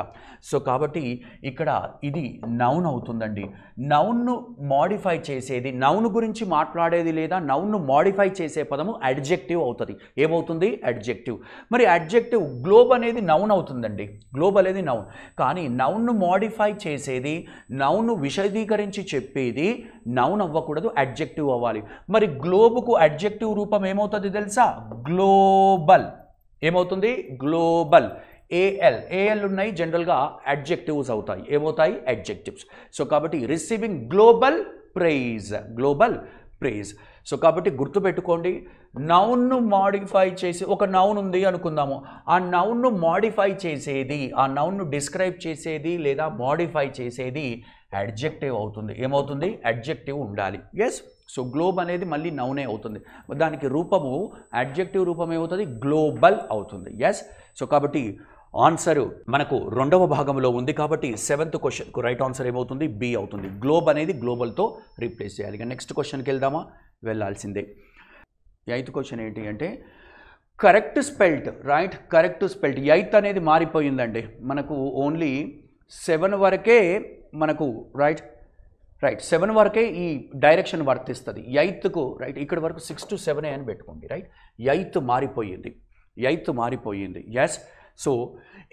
సో కాబట్టి ఇక్కడ ఇది నౌన్ అవుతుందండి. నౌన్ను మాడిఫై చేసేది, నౌన్ గురించి మాట్లాడేది లేదా నౌన్ను మాడిఫై చేసే పదము అడ్జెక్టివ్ అవుతుంది. ఏమవుతుంది? అడ్జెక్టివ్. మరి అడ్జెక్టివ్ గ్లోబ్ అనేది నౌన్ అవుతుందండి. గ్లోబ్ అనేది నౌన్, కానీ నౌన్ను మాడిఫై చేసేది, నౌన్ను విశదీకరించి చెప్పేది నౌన్ అవ్వకూడదు, అడ్జెక్టివ్ అవ్వాలి. మరి గ్లోబ్కు అడ్జెక్టివ్ రూపం ఏమవుతుంది తెలుసా? గ్లోబల్. ఏమవుతుంది? గ్లోబల్. ఏఎల్ ఉన్నాయి, జనరల్గా అడ్జెక్టివ్స్ అవుతాయి. ఏమవుతాయి? అడ్జెక్టివ్స్. సో కాబట్టి రిసీవింగ్ గ్లోబల్ ప్రైజ్. సో కాబట్టి గుర్తుపెట్టుకోండి, నౌన్ను మాడిఫై చేసి, ఒక నౌన్ ఉంది అనుకుందాము, ఆ నౌన్ను మాడిఫై చేసేది, ఆ నౌన్ను డిస్క్రైబ్ చేసేది లేదా మాడిఫై చేసేది అడ్జెక్టివ్ అవుతుంది. ఏమవుతుంది? అడ్జెక్టివ్ ఉండాలి. ఎస్. సో గ్లోబ్ అనేది మళ్ళీ నౌనే అవుతుంది, దానికి రూపము అడ్జెక్టివ్ రూపం ఏమవుతుంది? గ్లోబల్ అవుతుంది. ఎస్. సో కాబట్టి ఆన్సర్ మనకు 2వ భాగంలో ఉంది కాబట్టి 7th క్వశ్చన్కు రైట్ ఆన్సర్ ఏమవుతుంది? బి అవుతుంది. గ్లోబ్ అనేది గ్లోబల్తో రీప్లేస్ చేయాలి. ఇక నెక్స్ట్ క్వశ్చన్కి వెళ్దామా? వెళ్ళాల్సిందే. 8th క్వశ్చన్ ఏంటి అంటే correct spelt. Right, correct spelt. 8th అనేది మారిపోయిందండి, మనకు ఓన్లీ 7 వరకే మనకు రైట్ 7 వరకే ఈ డైరెక్షన్ వర్తిస్తుంది. 8కు రైట్ ఇక్కడ వరకు 6 to 7 అని పెట్టుకోండి. రైట్, 8th మారిపోయింది. Yes. So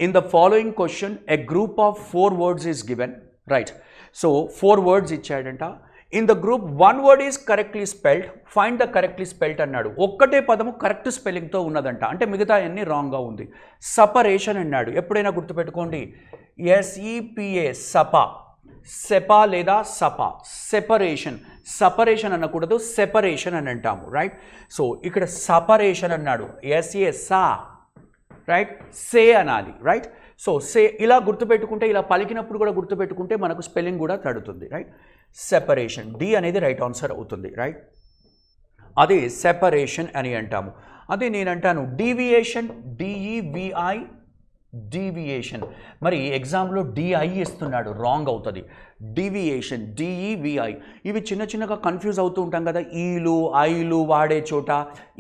in the following question a group of 4 words is given. Right, so 4 words ఇచ్చాడంట. In the group 1 word is correctly spelled, find the correctly spelled అన్నాడు. ఒక్కటే పదము కరెక్ట్ స్పెల్లింగ్తో ఉన్నదంట, అంటే మిగతా అన్ని రాంగ్గా ఉంది. సపరేషన్ అన్నాడు. ఎప్పుడైనా గుర్తుపెట్టుకోండి, SEPA సెపా లేదా సపా, సెపరేషన్ అనకూడదు, సెపరేషన్ అని అంటాము. రైట్, సో ఇక్కడ సపరేషన్ అన్నాడు. SA సా, రైట్, సే అనాలి. రైట్, సో సే ఇలా గుర్తుపెట్టుకుంటే, ఇలా పలికినప్పుడు కూడా గుర్తుపెట్టుకుంటే మనకు స్పెల్లింగ్ కూడా తడుతుంది. Right, separation. డి అనేది రైట్ ఆన్సర్ అవుతుంది. రైట్, అదే సెపరేషన్ అని అంటాము. అదే నేను అంటాను డీవియేషన్, DEVI, డీవియేషన్. మరి ఎగ్జామ్లో DI ఇస్తున్నాడు, రాంగ్ అవుతుంది. Deviation, DEVI. ఇవి చిన్నగా కన్ఫ్యూజ్ అవుతూ ఉంటాం కదా, ఈలు ఐలు వాడే చోట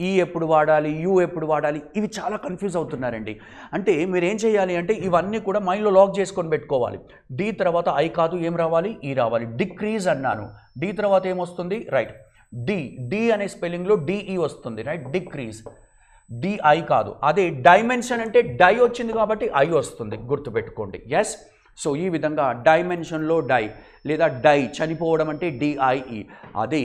ఈ ఎప్పుడు వాడాలి, యు ఎప్పుడు వాడాలి, ఇవి చాలా కన్ఫ్యూజ్ అవుతున్నారండి. అంటే మీరు ఏం చేయాలి అంటే ఇవన్నీ కూడా మైండ్లో లాక్ చేసుకొని పెట్టుకోవాలి. డి తర్వాత ఐ కాదు, ఏం రావాలి? ఈ రావాలి. డిక్రీజ్ అన్నాను, డి తర్వాత ఏమొస్తుంది? రైట్, డి అనే స్పెల్లింగ్లో DE వస్తుంది. Right, decrease. డిఐ కాదు, అదే డైమెన్షన్ అంటే డై వచ్చింది కాబట్టి ఐ వస్తుంది, గుర్తుపెట్టుకోండి. ఎస్, సో ఈ విధంగా డైమెన్షన్లో డై లేదా డై చనిపోవడం అంటే డిఐఈ. అదే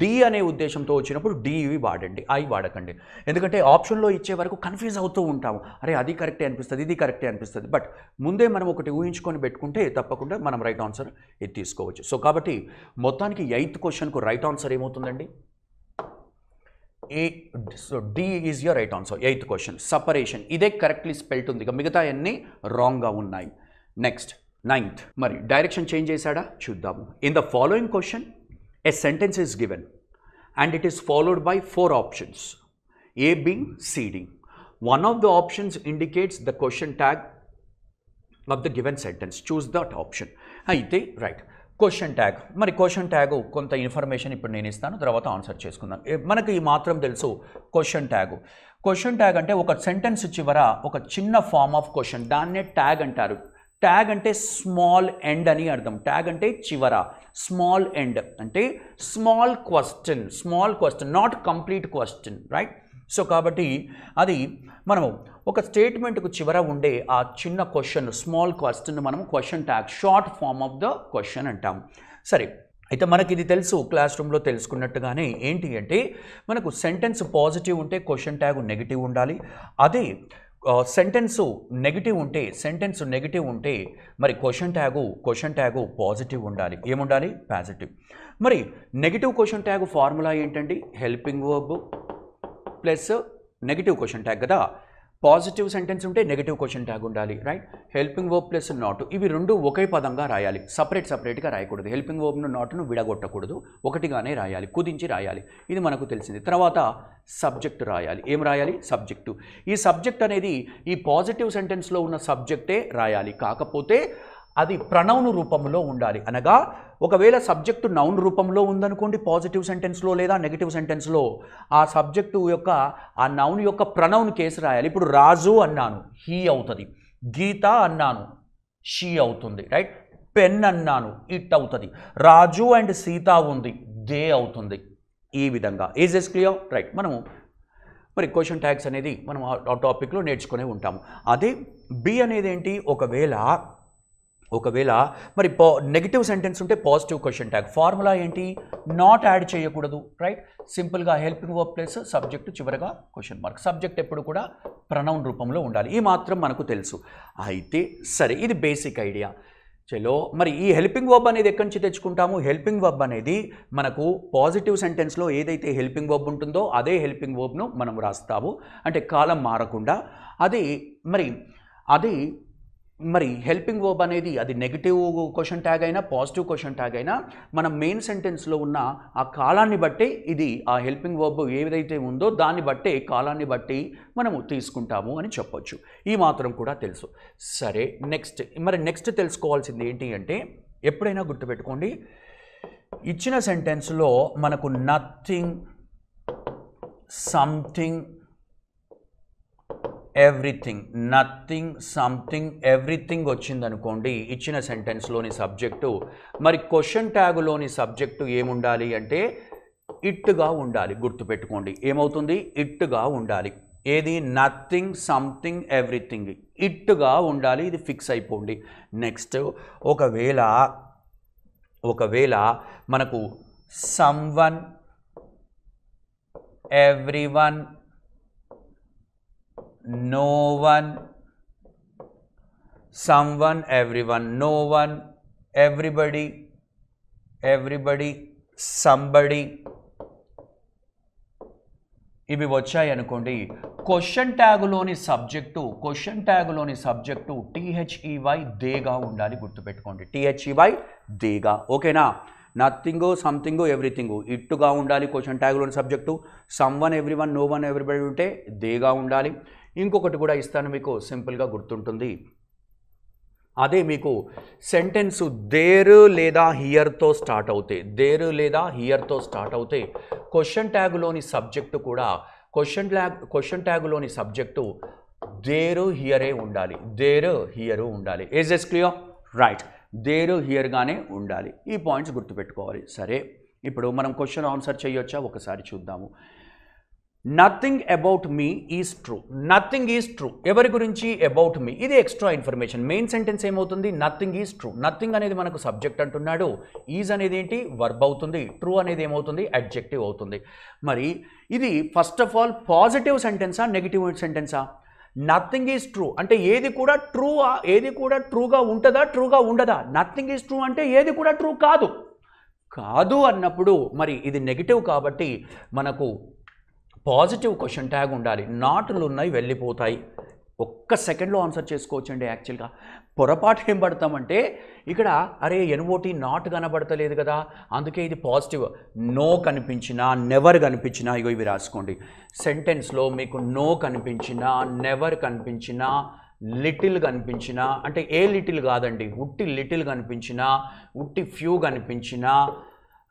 డి అనే ఉద్దేశంతో వచ్చినప్పుడు డివి వాడండి, ఐ వాడకండి. ఎందుకంటే ఆప్షన్లో ఇచ్చే వరకు కన్ఫ్యూజ్ అవుతూ ఉంటాము, అరే అది కరెక్టే అనిపిస్తుంది, ఇది కరెక్టే అనిపిస్తుంది. బట్ ముందే మనం ఒకటి ఊహించుకొని పెట్టుకుంటే తప్పకుండా మనం రైట్ ఆన్సర్ ఇది తీసుకోవచ్చు. సో కాబట్టి మొత్తానికి 8th క్వశ్చన్కు రైట్ ఆన్సర్ ఏమవుతుందండి? So D is your right answer. 8th question separation, ఇదే కరెక్ట్లీ స్పెల్ట్ ఉంది, ఇక మిగతా అన్నీ రాంగ్గా ఉన్నాయి. నెక్స్ట్ 9th, మరి డైరెక్షన్ చేంజ్ చేశాడా చూద్దాము. In the following question a sentence is given and it is followed by 4 options, A బింగ్ C D. One of the options indicates the question tag of the given sentence, choose that option. అయితే right, question tag, మరి question tag కొంత information ఇప్పుడు నేను ఇస్తాను, తర్వాత answer చేసుకుందాం. మనకి ఈ మాత్రం తెలుసు క్వశ్చన్ ట్యాగ్. క్వశ్చన్ ట్యాగ్ అంటే ఒక సెంటెన్స్ చివర ఒక చిన్న ఫార్మ్ ఆఫ్ క్వశ్చన్, దాన్నే ట్యాగ్ అంటారు. ట్యాగ్ అంటే స్మాల్ ఎండ్ అని అర్థం. ట్యాగ్ అంటే చివర, స్మాల్ ఎండ్ అంటే small question, not complete question, right? So కాబట్టి అది మనము ఒక స్టేట్మెంట్కు చివర ఉండే ఆ చిన్న క్వశ్చన్, స్మాల్ క్వశ్చన్ మనం question tag, short form of the question అంటాం. సరే, అయితే మనకి ఇది తెలుసు, క్లాస్ రూమ్లో తెలుసుకున్నట్టుగానే ఏంటి అంటే మనకు సెంటెన్స్ పాజిటివ్ ఉంటే క్వశ్చన్ ట్యాగ్ నెగిటివ్ ఉండాలి. అదే సెంటెన్స్ నెగిటివ్ ఉంటే మరి క్వశ్చన్ ట్యాగు పాజిటివ్ ఉండాలి. ఏముండాలి? పాజిటివ్. మరి నెగిటివ్ క్వశ్చన్ ట్యాగ్ ఫార్ములా ఏంటండి? Helping verb plus negative question tag కదా. పాజిటివ్ సెంటెన్స్ ఉంటే నెగిటివ్ క్వశ్చన్ ట్యాగ్ ఉండాలి, right? Helping verb plus not, ఇవి రెండు ఒకే పదంగా రాయాలి, సపరేట్గా రాయకూడదు. హెల్పింగ్ వర్బ్ను నాట్ను విడగొట్టకూడదు, ఒకటిగానే రాయాలి, కుదించి రాయాలి. ఇది మనకు తెలిసింది. తర్వాత సబ్జెక్ట్ రాయాలి. ఏం రాయాలి? సబ్జెక్టు. ఈ సబ్జెక్ట్ అనేది ఈ పాజిటివ్ సెంటెన్స్లో ఉన్న సబ్జెక్టే రాయాలి, కాకపోతే అది ప్రనౌన్ రూపంలో ఉండాలి. అనగా ఒకవేళ సబ్జెక్టు నౌన్ రూపంలో ఉందనుకోండి పాజిటివ్ సెంటెన్స్లో లేదా నెగిటివ్ సెంటెన్స్లో, ఆ సబ్జెక్టు యొక్క ఆ నౌన్ యొక్క ప్రనౌన్ కేసు రాయాలి. ఇప్పుడు రాజు అన్నాను, హీ అవుతుంది. గీత అన్నాను, షీ అవుతుంది, రైట్? పెన్ అన్నాను, ఇట్ అవుతుంది. రాజు అండ్ సీత ఉంది, దే అవుతుంది. ఈ విధంగా. Is this clear? రైట్. మనము మరి క్వశ్చన్ ట్యాగ్స్ అనేది మనం ఆ టాపిక్లో నేర్చుకునే ఉంటాము. అదే బి అనేది ఏంటి? ఒకవేళ మరి నెగిటివ్ సెంటెన్స్ ఉంటే పాజిటివ్ క్వశ్చన్ ట్యాగ్. ఫార్ములా ఏంటి? నాట్ యాడ్ చేయకూడదు, రైట్? సింపుల్గా హెల్పింగ్ వర్బ్ ప్లస్ సబ్జెక్టు, చివరగా క్వశ్చన్ మార్క్. సబ్జెక్ట్ ఎప్పుడు కూడా ప్రనౌన్ రూపంలో ఉండాలి. ఈ మాత్రం మనకు తెలుసు. అయితే సరే, ఇది బేసిక్ ఐడియా. చలో, మరి ఈ హెల్పింగ్ వర్బ్ అనేది ఎక్కడి నుంచి తెచ్చుకుంటాము? హెల్పింగ్ వర్బ్ అనేది మనకు పాజిటివ్ సెంటెన్స్లో ఏదైతే హెల్పింగ్ వర్బ్ ఉంటుందో అదే హెల్పింగ్ వర్బ్ను మనం రాస్తాము, అంటే కాలం మారకుండా. అది మరి హెల్పింగ్ వర్బ్ అనేది అది నెగిటివ్ క్వశ్చన్ ట్యాగ్ అయినా పాజిటివ్ క్వశ్చన్ ట్యాగ్ అయినా మన మెయిన్ సెంటెన్స్లో ఉన్న ఆ కాలాన్ని బట్టే ఇది ఆ హెల్పింగ్ వర్బ్ ఏదైతే ఉందో దాన్ని బట్టే, కాలాన్ని బట్టి మనము తీసుకుంటాము అని చెప్పొచ్చు. ఈ మాత్రం కూడా తెలుసు. సరే, నెక్స్ట్ తెలుసుకోవాల్సింది ఏంటి అంటే, ఎప్పుడైనా గుర్తుపెట్టుకోండి, ఇచ్చిన సెంటెన్స్లో మనకు నథింగ్, సంథింగ్, ఎవ్రీథింగ్ వచ్చిందనుకోండి ఇచ్చిన సెంటెన్స్లోని సబ్జెక్టు, మరి క్వశ్చన్ ట్యాగులోని సబ్జెక్టు ఏముండాలి అంటే ఇట్గా ఉండాలి. గుర్తుపెట్టుకోండి, ఏమవుతుంది? ఇట్గా ఉండాలి. ఏది? నథింగ్, సంథింగ్, ఎవ్రీథింగ్ ఇట్గా ఉండాలి. ఇది ఫిక్స్ అయిపోండి. నెక్స్ట్, ఒకవేళ మనకు someone, everyone, no one, someone, everyone, no one, everybody, somebody, ఇవి వచ్చాయి అనుకోండి, క్వశ్చన్ ట్యాగులోని సబ్జెక్టు THEY దేగా ఉండాలి. గుర్తుపెట్టుకోండి, THEY దేగా. ఓకేనా? నథింగ్, సంథింగ్, ఎవ్రీథింగ్ ఇట్టుగా ఉండాలి క్వశ్చన్ ట్యాగ్లోని subject. Someone, everyone, no one, everybody ఉంటే దేగా ఉండాలి. ఇంకొకటి కూడా ఇస్తాను మీకు, సింపుల్గా గుర్తుంటుంది. అదే మీకు సెంటెన్స్ దేర్ లేదా హియర్తో స్టార్ట్ అవుతే క్వశ్చన్ ట్యాగులోని సబ్జెక్టు కూడా క్వశ్చన్ ట్యాగులోని సబ్జెక్టు దేరు హియరే ఉండాలి. Is this clear? రైట్. దేరు హియర్గానే ఉండాలి. ఈ పాయింట్స్ గుర్తుపెట్టుకోవాలి. సరే, ఇప్పుడు మనం క్వశ్చన్ ఆన్సర్ చేయొచ్చా ఒకసారి చూద్దాము. Nothing about me is true. Nothing is true ఎవరి గురించి? About me. ఇది ఎక్స్ట్రా ఇన్ఫర్మేషన్. మెయిన్ సెంటెన్స్ ఏమవుతుంది? Nothing is true. నథింగ్ అనేది మనకు సబ్జెక్ట్ అంటున్నాడు, ఈజ్ అనేది ఏంటి? వర్బ్ అవుతుంది, ట్రూ అనేది ఏమవుతుంది? అడ్జెక్టివ్ అవుతుంది. మరి ఇది ఫస్ట్ ఆఫ్ ఆల్ పాజిటివ్ సెంటెన్సా నెగిటివ్ సెంటెన్సా? నథింగ్ ఈజ్ ట్రూ అంటే ఏది కూడా ట్రూ, ఏది కూడా ట్రూగా ఉంటుందా, ట్రూగా ఉండదా? నథింగ్ ఈజ్ ట్రూ అంటే ఏది కూడా ట్రూ కాదు. కాదు అన్నప్పుడు మరి ఇది నెగిటివ్ కాబట్టి మనకు పాజిటివ్ క్వశ్చన్ ట్యాగ్ ఉండాలి. నాటులు ఉన్నాయి వెళ్ళిపోతాయి. ఒక్క సెకండ్లో ఆన్సర్ చేసుకోవచ్చండి. యాక్చువల్గా పొరపాటు ఏం పడతామంటే ఇక్కడ అరే ఎన్ఓటి నాట్ కనబడతలేదు కదా, అందుకే ఇది పాజిటివ్. నో కనిపించినా, నెవర్ కనిపించినా, ఇగో ఇవి రాసుకోండి. సెంటెన్స్లో మీకు నో కనిపించినా, నెవర్ కనిపించినా, లిటిల్ కనిపించినా, అంటే ఏ లిటిల్ కాదండి, ఉట్టి లిటిల్ కనిపించినా, ఉట్టి ఫ్యూ కనిపించినా,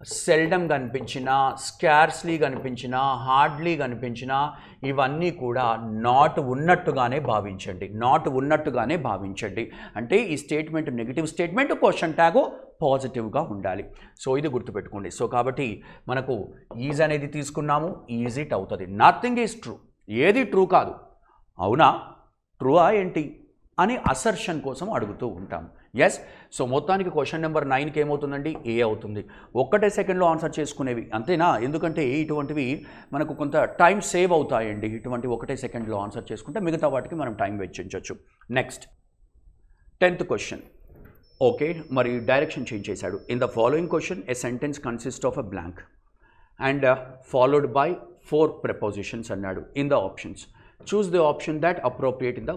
సెల్డమ్ కనిపించినా, స్కార్స్లీ కనిపించినా, హార్డ్లీ కనిపించినా, ఇవన్నీ కూడా నాట్ ఉన్నట్టుగానే భావించండి. నాట్ ఉన్నట్టుగానే భావించండి. అంటే ఈ statement negative statement, question tag పాజిటివ్గా ఉండాలి. సో ఇది గుర్తుపెట్టుకోండి. సో కాబట్టి మనకు ఈజ్ అనేది తీసుకున్నాము, ఈజ్ ఇట్ అవుతుంది. నథింగ్ ఈజ్ ట్రూ, ఏది ట్రూ కాదు. అవునా, ట్రూవా ఏంటి అని అసర్షన్ కోసం అడుగుతూ ఉంటాం. ఎస్. సో మొత్తానికి క్వశ్చన్ నెంబర్ 9కి ఏమవుతుందండి? ఏ అవుతుంది. ఒక్కటే సెకండ్లో ఆన్సర్ చేసుకునేవి అంతేనా? ఎందుకంటే ఇటువంటివి మనకు కొంత టైం సేవ్ అవుతాయండి. ఇటువంటి ఒకటే సెకండ్లో ఆన్సర్ చేసుకుంటే మిగతా వాటికి మనం టైం వెచ్చించవచ్చు. Next 10th question. ఓకే, మరి డైరెక్షన్ చేంజ్ చేశాడు. In the following question a sentence consist of a blank and followed by 4 prepositions అన్నాడు. In the options choose the option that appropriate in the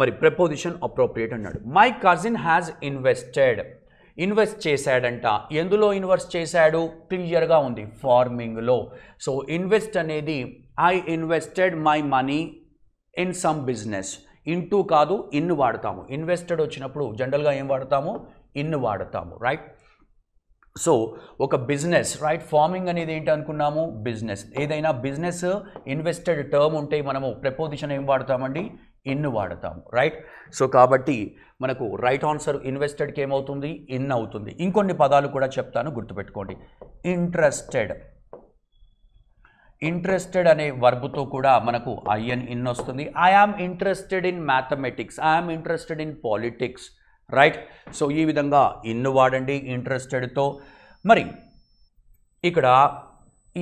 మరి preposition appropriate అన్నాడు. My cousin has invested. Invest చేశాడంట. ఎందులో invest చేశాడు? క్లియర్గా ఉంది, ఫార్మింగ్లో. So invest అనేది I invested my money in some business. Into కాదు, ఇన్ వాడతాము. ఇన్వెస్టెడ్ వచ్చినప్పుడు జనరల్గా ఏం వాడతాము? ఇన్ వాడతాము, రైట్? సో ఒక బిజినెస్, రైట్? ఫార్మింగ్ అనేది ఏంటి అనుకున్నాము? బిజినెస్. ఏదైనా బిజినెస్ ఇన్వెస్టెడ్ టర్మ్ ఉంటే మనము ప్రెపోజిషన్ ఏం వాడతామండి? ఇన్ వాడతాము, రైట్? సో కాబట్టి మనకు రైట్ ఆన్సర్ ఇన్వెస్టెడ్కి ఏమవుతుంది? ఇన్ అవుతుంది. ఇంకొన్ని పదాలు కూడా చెప్తాను, గుర్తుపెట్టుకోండి. ఇంట్రెస్టెడ్. ఇంట్రెస్టెడ్ అనే వర్బ్తో కూడా మనకు ఐఎన్ ఇన్ వస్తుంది. I am interested in mathematics, I am interested in politics, right? So ఈ విధంగా ఇన్ వాడండి ఇంట్రెస్టెడ్తో. మరి ఇక్కడ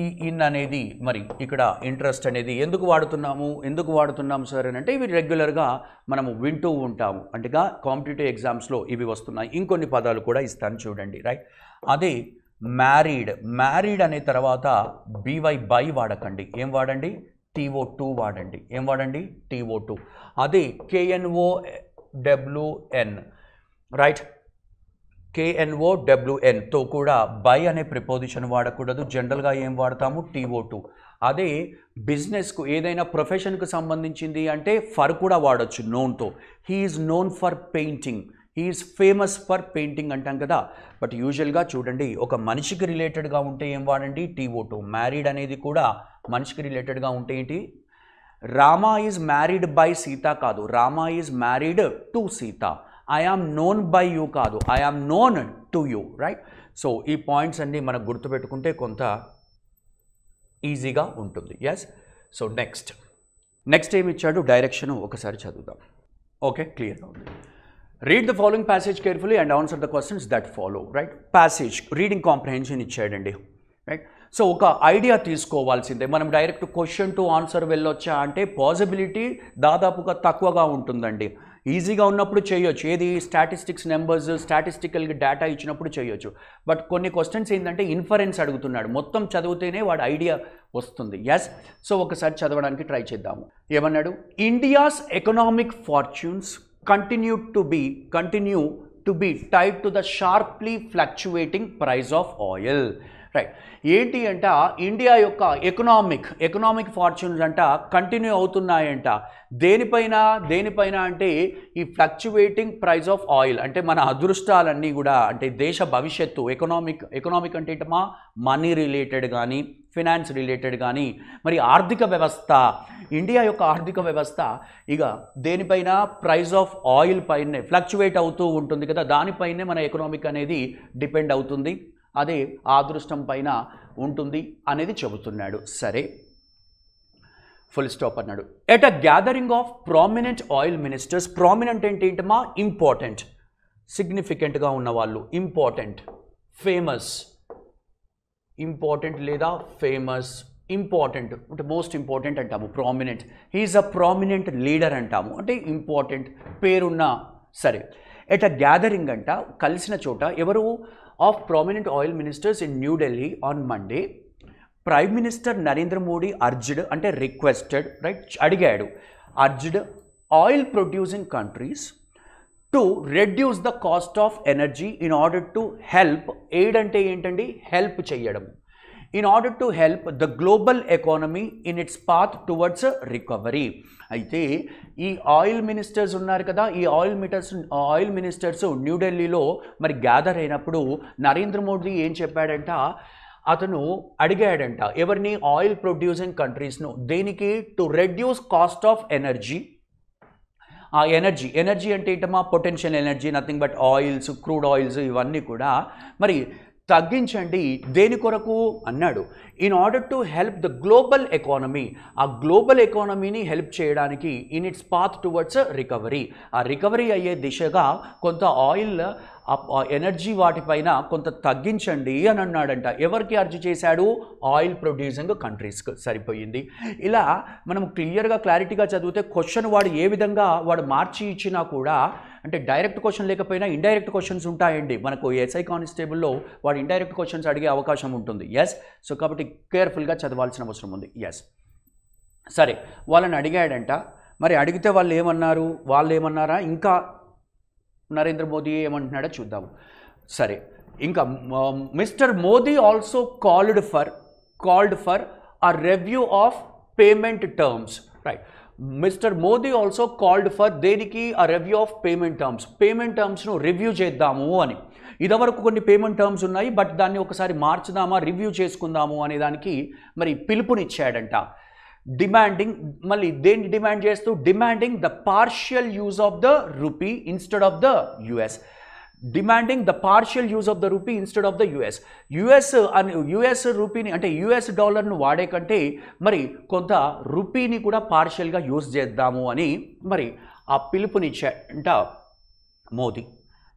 ఈ ఇన్ అనేది మరి ఇక్కడ ఇంట్రెస్ట్ అనేది ఎందుకు వాడుతున్నాము సార్ అని అంటే ఇవి రెగ్యులర్గా మనము వింటూ ఉంటాము. అంటే కాంపిటేటివ్ ఎగ్జామ్స్లో ఇవి వస్తున్నాయి. ఇంకొన్ని పదాలు కూడా ఇస్తాను చూడండి, రైట్? అదే మ్యారీడ్ అనే తర్వాత బీవై బై వాడకండి. ఏం వాడండి? TO2 వాడండి. ఏం వాడండి? TO2. అదే KNOWN, రైట్? KNOWNతో కూడా బై అనే ప్రిపోజిషన్ వాడకూడదు. జనరల్గా ఏం వాడతాము? TO2. అదే బిజినెస్కు ఏదైనా ప్రొఫెషన్కు సంబంధించింది అంటే ఫర్ కూడా వాడచ్చు, నోన్తో. He is known for painting, he is famous for painting అంటాం కదా. బట్ యూజువల్గా చూడండి, ఒక మనిషికి రిలేటెడ్గా ఉంటే ఏం వాడండి? TO2. మ్యారీడ్ అనేది కూడా మనిషికి రిలేటెడ్గా ఉంటే ఏంటి? Rama is married by Sita కాదు, Rama is married to Sita. I am known by you కాదు, I am known to you, right? So ఈ పాయింట్స్ అన్నీ మనకు గుర్తుపెట్టుకుంటే కొంత ఈజీగా ఉంటుంది. ఎస్. సో నెక్స్ట్ ఏమి ఇచ్చాడు? డైరెక్షన్ ఒకసారి చదువుదాం. ఓకే, క్లియర్గా ఉంది. Read the following passage carefully and answer the questions that follow, right? Passage reading comprehension ఇచ్చాడండి, రైట్? సో ఒక ఐడియా తీసుకోవాల్సిందే. మనం డైరెక్ట్ క్వశ్చన్ టు ఆన్సర్ వెళ్ళొచ్చా అంటే పాసిబిలిటీ దాదాపుగా తక్కువగా ఉంటుందండి. ఈజీగా ఉన్నప్పుడు చేయొచ్చు, ఏది? స్టాటిస్టిక్స్ నెంబర్స్, స్టాటిస్టికల్గా డేటా ఇచ్చినప్పుడు చేయొచ్చు. బట్ కొన్ని క్వశ్చన్స్ ఏంటంటే ఇన్ఫరెన్స్ అడుగుతున్నాడు, మొత్తం చదివితేనే వాడు ఐడియా వస్తుంది. ఎస్. సో ఒకసారి చదవడానికి ట్రై చేద్దాము. ఏమన్నాడు? India's economic fortunes continue to be tied to the sharply fluctuating price of oil, right? ఏంటి అంట? ఇండియా యొక్క ఎకనామిక్ ఫార్చ్యూన్స్ అంట కంటిన్యూ అవుతున్నాయంట. దేనిపైన అంటే ఈ ఫ్లక్చువేటింగ్ ప్రైస్ ఆఫ్ ఆయిల్ అంటే మన అదృష్టాలన్నీ కూడా, అంటే దేశ భవిష్యత్తు. ఎకనామిక్ అంటే ఏంటమ్మా? మనీ రిలేటెడ్ కానీ, ఫినాన్స్ రిలేటెడ్ కానీ, మరి ఆర్థిక వ్యవస్థ, ఇండియా యొక్క ఆర్థిక వ్యవస్థ ఇక దేనిపైన? ప్రైస్ ఆఫ్ ఆయిల్ పైనే ఫ్లక్చువేట్ అవుతూ ఉంటుంది కదా, దానిపైనే మన ఎకనామిక్ అనేది డిపెండ్ అవుతుంది. అదే అదృష్టం పైన ఉంటుంది అనేది చెబుతున్నాడు. సరే, ఫుల్ స్టాప్ అన్నాడు. At a gathering of prominent oil ministers, prominent అంటే ఏంటమ్మా, ఇంపార్టెంట్, సిగ్నిఫికెంట్గా ఉన్నవాళ్ళు, ఇంపార్టెంట్, ఫేమస్, ఇంపార్టెంట్ లేదా ఫేమస్, ఇంపార్టెంట్ అంటే మోస్ట్ ఇంపార్టెంట్ అంటాము, prominent, he is a prominent leader అంటాము, అంటే ఇంపార్టెంట్ పేరున్న. సరే, ఎట్ అ గ్యాదరింగ్ అంట, కలిసిన చోట, ఎవరు, of prominent oil ministers in New Delhi on Monday, prime minister Narendra Modi urged అంటే రిక్వెస్టెడ్, రైట్, అడిగాడు, urged oil producing countries to reduce the cost of energy in order to help, aid అంటే ఏంటండి, హెల్ప్ చేయడం, in order to help the global economy in its path towards recovery. అయితే ఈ oil ministers ఉన్నారు కదా, ఈ oil ministers న్యూఢిల్లీలో మరి గ్యాదర్ అయినప్పుడు నరేంద్ర మోడీ ఏం చెప్పాడంట, అతను అడిగాడంట ఎవరిని, ఆయిల్ ప్రొడ్యూసింగ్ కంట్రీస్ను, దేనికి, to reduce cost of energy. ఆ ఎనర్జీ అంటే ఏంటమ్మా, potential energy, nothing but oils, crude oils, ఇవన్నీ కూడా మరి తగ్గించండి, దేని కొరకు అన్నాడు, in order to help the global economy, ఆ గ్లోబల్ ఎకానమీని హెల్ప్ చేయడానికి, in its path towards recovery, ఆ రికవరీ అయ్యే దిశగా కొంత ఆయిల్ ఎనర్జీ వాటిపైన కొంత తగ్గించండి అని అన్నాడంట. ఎవరికి అర్జీ చేశాడు, ఆయిల్ ప్రొడ్యూసింగ్ కంట్రీస్కి. సరిపోయింది. ఇలా మనం క్లియర్గా క్లారిటీగా చదివితే క్వశ్చన్ వాడు ఏ విధంగా వాడు మార్చి ఇచ్చినా కూడా, అంటే డైరెక్ట్ క్వశ్చన్ లేకపోయినా ఇండైరెక్ట్ క్వశ్చన్స్ ఉంటాయండి మనకు. ఎస్ఐ కానిస్టేబుల్లో వాడు ఇండైరెక్ట్ క్వశ్చన్స్ అడిగే అవకాశం ఉంటుంది. ఎస్, సో కాబట్టి కేర్ఫుల్గా చదవాల్సిన అవసరం ఉంది. ఎస్, సరే, వాళ్ళని అడిగాడంట, మరి అడిగితే వాళ్ళు ఏమన్నారా, ఇంకా నరేంద్ర మోదీ ఏమంటున్నాడో చూద్దాము. సరే, ఇంకా mister Modi also called for a review of payment terms, right. Mister Modi also called for, దేనికి, ఆ రివ్యూ ఆఫ్ పేమెంట్ టర్మ్స్ను రివ్యూ చేద్దాము అని. ఇదివరకు కొన్ని పేమెంట్ టర్మ్స్ ఉన్నాయి, బట్ దాన్ని ఒకసారి మార్చుదామా, రివ్యూ చేసుకుందాము అనే దానికి మరి పిలుపునిచ్చాడంట. డిమాండింగ్, మళ్ళీ దేన్ని డిమాండ్ చేస్తూ, demanding the partial use of the rupee instead of the US, demanding the partial use of the rupee instead of the US రూపీని అంటే యుఎస్ డాలర్ను వాడే కంటే మరి కొంత రూపీని కూడా పార్షియల్గా యూజ్ చేద్దాము అని మరి ఆ పిలుపునిచ్చాడంట మోదీ.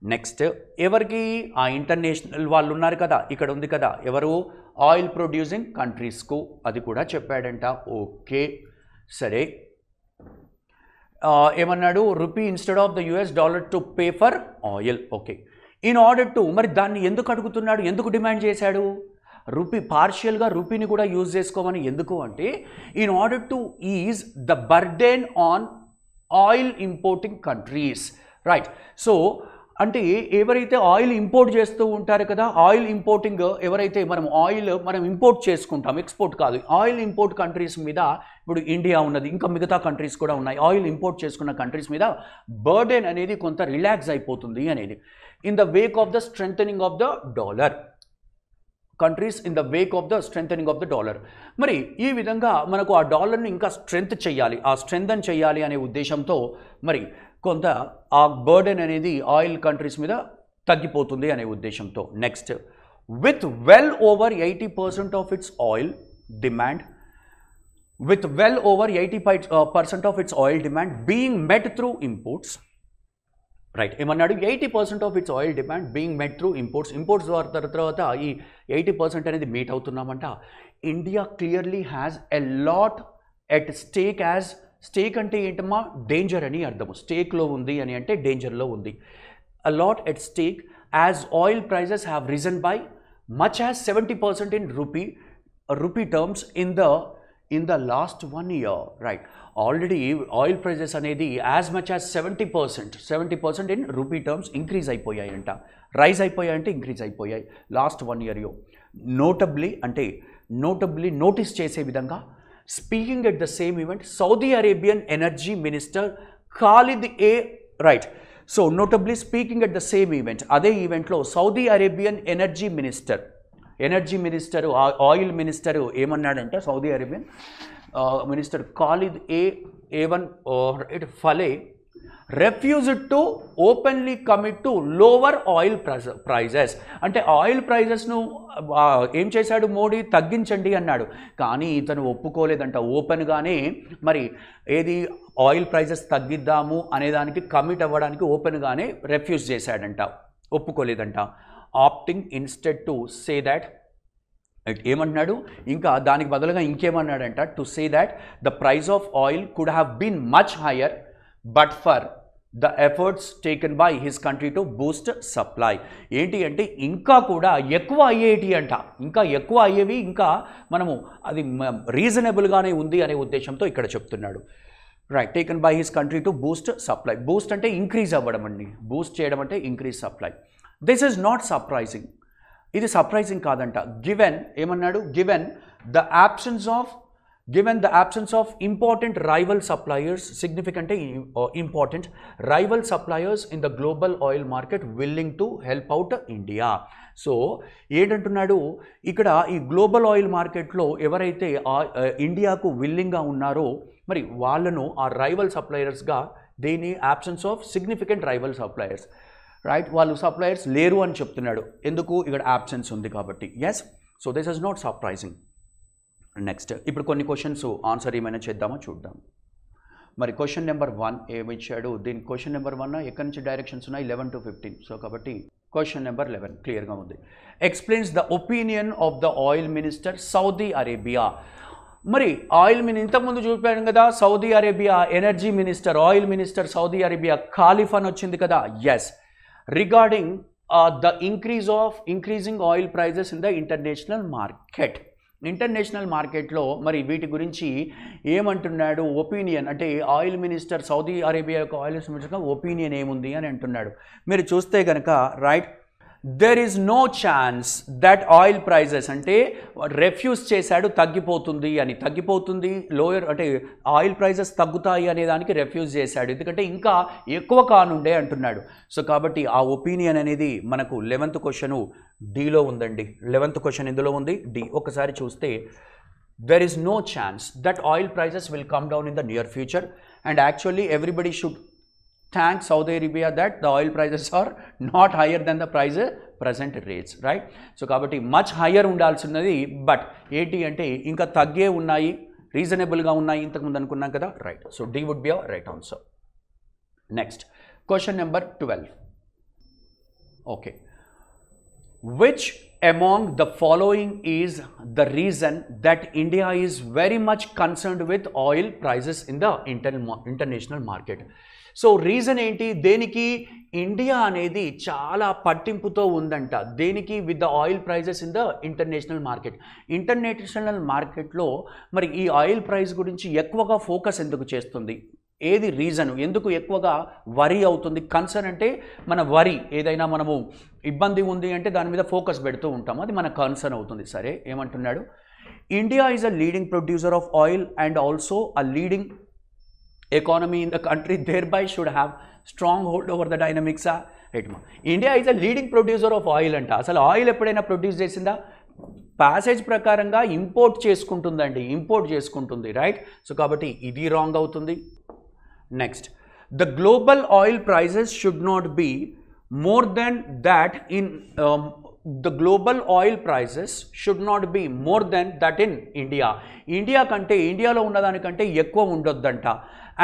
నెక్స్ట్ ఎవరికి, ఆ ఇంటర్నేషనల్ వాళ్ళు ఉన్నారు కదా, ఇక్కడ ఉంది కదా, ఎవరు, ఆయిల్ ప్రొడ్యూసింగ్ కంట్రీస్కు, అది కూడా చెప్పాడంట. ఓకే, సరే, ఏమన్నాడు, rupee instead of the US dollar to pay for oil. Okay, in order to, మరి దాన్ని ఎందుకు అడుగుతున్నాడు, ఎందుకు డిమాండ్ చేశాడు, రూపీ పార్షియల్గా రూపీని కూడా యూజ్ చేసుకోమని. ఎందుకు అంటే, in order to is the burden on oil importing countries, right. So అంటే ఎవరైతే ఆయిల్ ఇంపోర్ట్ చేస్తూ ఉంటారు కదా, ఆయిల్ ఇంపోర్టింగ్, ఎవరైతే మనం ఇంపోర్ట్ చేసుకుంటాం, ఎక్స్పోర్ట్ కాదు, ఆయిల్ ఇంపోర్ట్ కంట్రీస్ మీద, ఇప్పుడు ఇండియా ఉన్నది, ఇంకా మిగతా కంట్రీస్ కూడా ఉన్నాయి, ఆయిల్ ఇంపోర్ట్ చేసుకున్న కంట్రీస్ మీద బర్డెన్ అనేది కొంత రిలాక్స్ అయిపోతుంది అనేది. In the Wake of the strengthening of the dollar, countries in the Wake of the strengthening of the dollar, మరి ఈ విధంగా మనకు ఆ డాలర్ని ఇంకా స్ట్రెంథన్ చేయాలి అనే ఉద్దేశంతో మరి కొంత ఆ బర్డెన్ అనేది ఆయిల్ కంట్రీస్ మీద తగ్గిపోతుంది అనే ఉద్దేశంతో. Next, with well over 80% of its oil demand, of its oil demand being met through imports, right. ఏమన్నాడు, 80% of its oil demand being met through imports తర్వాత ఈ 80% అనేది మీట్ అవుతున్నామంట. India clearly has a lot at stake. Stake అంటే ఏంటమ్మా, danger అని అర్థము. స్టేక్లో ఉంది అని అంటే డేంజర్లో ఉంది. A lot at stake as oil prices have risen by much as 70% in rupee terms in the last 1 year, right. Already oil prices అనేది as much as 70% in rupee terms increase అయిపోయాయంట. Rise అయిపోయాయంటే increase అయిపోయాయి last 1 year. Notably notice చేసే విధంగా, speaking at the same event, Saudi Arabian Energy Minister Khalid right. So notably speaking at the same event, అదే ఈవెంట్లో Saudi Arabian energy minister oil minister ఏమన్నాడంటే, Saudi Arabian minister Khalid Falih refused to openly commit to lower oil prices. అంటే oil ప్రైజెస్ను ఏం చేశాడు మోడీ, తగ్గించండి అన్నాడు. కానీ ఇతను ఒప్పుకోలేదంట. ఓపెన్గానే మరి ఏది ఆయిల్ ప్రైజెస్ తగ్గిద్దాము అనేదానికి కమిట్ అవ్వడానికి ఓపెన్గానే రెఫ్యూజ్ చేశాడంట, ఒప్పుకోలేదంట. Opting instead to say that, ఏమంటున్నాడు ఇంకా దానికి బదులుగా ఇంకేమన్నాడంట, to say that the price of oil could have been much higher but for the efforts taken by his country to boost supply. ఏంటి అంటే ఇంకా కూడా ఎక్కువ అయ్యేటి అంట, ఇంకా ఎక్కువ అయ్యేవి, ఇంకా మనము అది రీజనబుల్గానే ఉంది అనే ఉద్దేశంతో ఇక్కడ చెప్తున్నాడు. Right, taken by his country to boost supply. Boost అంటే ఇంక్రీజ్ అవ్వడం అండి, బూస్ట్ చేయడం అంటే increase supply. This is not surprising, ఇది సర్ప్రైజింగ్ కాదంట. గివెన్ ఏమన్నాడు, given the absence of important rival suppliers, significant important rival suppliers in the global oil market willing to help out India. So ఏంటంటున్నాడు ఇక్కడ, ఈ global oil మార్కెట్లో ఎవరైతే ఇండియాకు విల్లింగ్గా ఉన్నారో మరి వాళ్ళను ఆ రైవల్ సప్లయర్స్గా, దేని absence of significant rival suppliers, right, వాళ్ళు సప్లయర్స్ లేరు అని చెప్తున్నాడు. ఎందుకు, ఇక్కడ absence ఉంది కాబట్టి. Yes, so this is not surprising. Next ఇప్పుడు కొన్ని క్వశ్చన్స్ ఆన్సర్ ఏమైనా చేద్దామో చూద్దాం. మరి క్వశ్చన్ నెంబర్ 1 ఏమి ఇచ్చాడు, దీని క్వశ్చన్ నెంబర్ 1 ఎక్కడి నుంచి డైరెక్షన్స్ ఉన్నాయి, 11 to 15. సో కాబట్టి క్వశ్చన్ నెంబర్ 11 క్లియర్గా ఉంది. Explains the opinion of the oil minister Saudi Arabia. మరి ఆయిల్ ఇంతకుముందు చూపాను కదా, Saudi Arabia energy minister, oil minister Saudi Arabia Khalid అని వచ్చింది కదా. Yes, regarding the increasing oil prices in the international market. International మార్కెట్లో మరి వీటి గురించి ఏమంటున్నాడు, ఒపీనియన్ అంటే ఆయిల్ మినిస్టర్ సౌదీ అరేబియా యొక్క ఆయిల్ మినిస్టర్ ఒపీనియన్ ఏముంది అని అంటున్నాడు. మీరు చూస్తే కనుక right, there is no chance that oil prices అంటే రెఫ్యూజ్ చేశాడు, తగ్గిపోతుంది అని, తగ్గిపోతుంది లోయర్ అంటే ఆయిల్ ప్రైజెస్ తగ్గుతాయి అనే దానికి రెఫ్యూజ్ చేశాడు, ఎందుకంటే ఇంకా ఎక్కువ కానుండే అంటున్నాడు. సో కాబట్టి ఆ ఒపీనియన్ అనేది మనకు 11th క్వశ్చన్ డీలో ఉందండి. 11th క్వశ్చన్ ఇందులో ఉంది డి. ఒకసారి చూస్తే there is no chance that oil prices will come down in the near future, and actually everybody should thank Saudi Arabia that the oil prices are not higher than the present rates, right? So kabatti much higher undalsunnadi, but ఏంటి అంటే ఇంకా తగ్గే ఉన్నాయి, రీజనబుల్గా ఉన్నాయి ఇంతకు ముందు అనుకున్నాం కదా. Right, so D would be our right answer. Next question number 12. Okay, which among the following is the reason that India is very much concerned with oil prices in the international market? So reason ఏంటి, దేనికి India అనేది చాలా పట్టింపుతో ఉందంట, దేనికి, with the oil prices in the international market. International మార్కెట్లో మరి ఈ ఆయిల్ ప్రైస్ గురించి ఎక్కువగా ఫోకస్ ఎందుకు చేస్తుంది, ఏది రీజన్, ఎందుకు ఎక్కువగా వరీ అవుతుంది. కన్సర్న్ అంటే మన వరీ, ఏదైనా మనము ఇబ్బంది ఉంది అంటే దాని మీద ఫోకస్ పెడుతూ ఉంటాము, అది మన కన్సర్న్ అవుతుంది. సరే, ఏమంటున్నాడు, India is a leading producer of oil and also a leading economy in the country, thereby should have strong hold over the dynamics. India is a leading producer of oil anta. అసలు oil ఎప్పుడైనా produce చేసిందా, passage ప్రకారంగా import చేసుకుంటుందండి, import చేసుకుంటుంది, right. So కాబట్టి ఇది wrong అవుతుంది. Next, the global oil prices should not be more than that in the global oil prices should not be more than that in India. India కంటే, ఇండియాలో ఉన్నదానికంటే ఎక్కువ ఉండొద్దంట.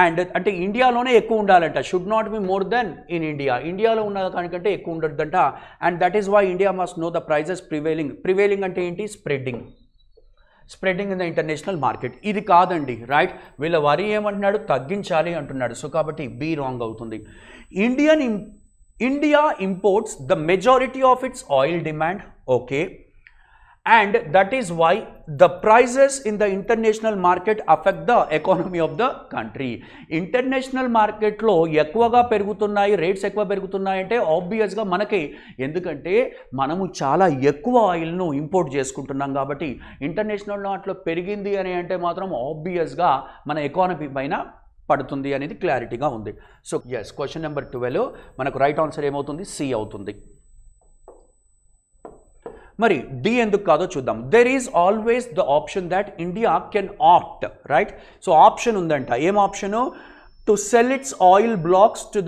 అండ్ అంటే ఇండియాలోనే ఎక్కువ ఉండాలంట. Should not be more than in India, ఇండియాలో ఉన్న దానికంటే ఎక్కువ ఉండొద్దంట. And that is why India must know the prices prevailing. Prevailing అంటే ఏంటి, spreading in the international market. ఇది కాదండి, రైట్. వీళ్ళ వరి ఏమంటున్నాడు, తగ్గించాలి అంటున్నాడు. సో కాబట్టి బి రాంగ్ అవుతుంది. India imports the majority of its oil demand, okay, and that is why the prices in the international market affect the economy of the country. International market lo ఎక్కువగా పెరుగుతున్నాయి, rates ఎక్కువ పెరుగుతున్నాయి అంటే ఆబ్వియస్గా మనకి, ఎందుకంటే మనము చాలా ఎక్కువ ఆయిల్ను ఇంపోర్ట్ చేసుకుంటున్నాం కాబట్టి ఇంటర్నేషనల్ నాట్లో పెరిగింది అని అంటే మాత్రం ఆబ్వియస్గా మన ఎకానమీ పైన పడుతుంది అనేది క్లారిటీగా ఉంది. సో ఎస్, క్వశ్చన్ నెంబర్ 12 మనకు రైట్ ఆన్సర్ ఏమవుతుంది, సి అవుతుంది. మరి డి ఎందుకు కాదో చూద్దాం. There is always the option that India can opt, right. So option ఉందంట, ఏం option, to sell its oil blocks to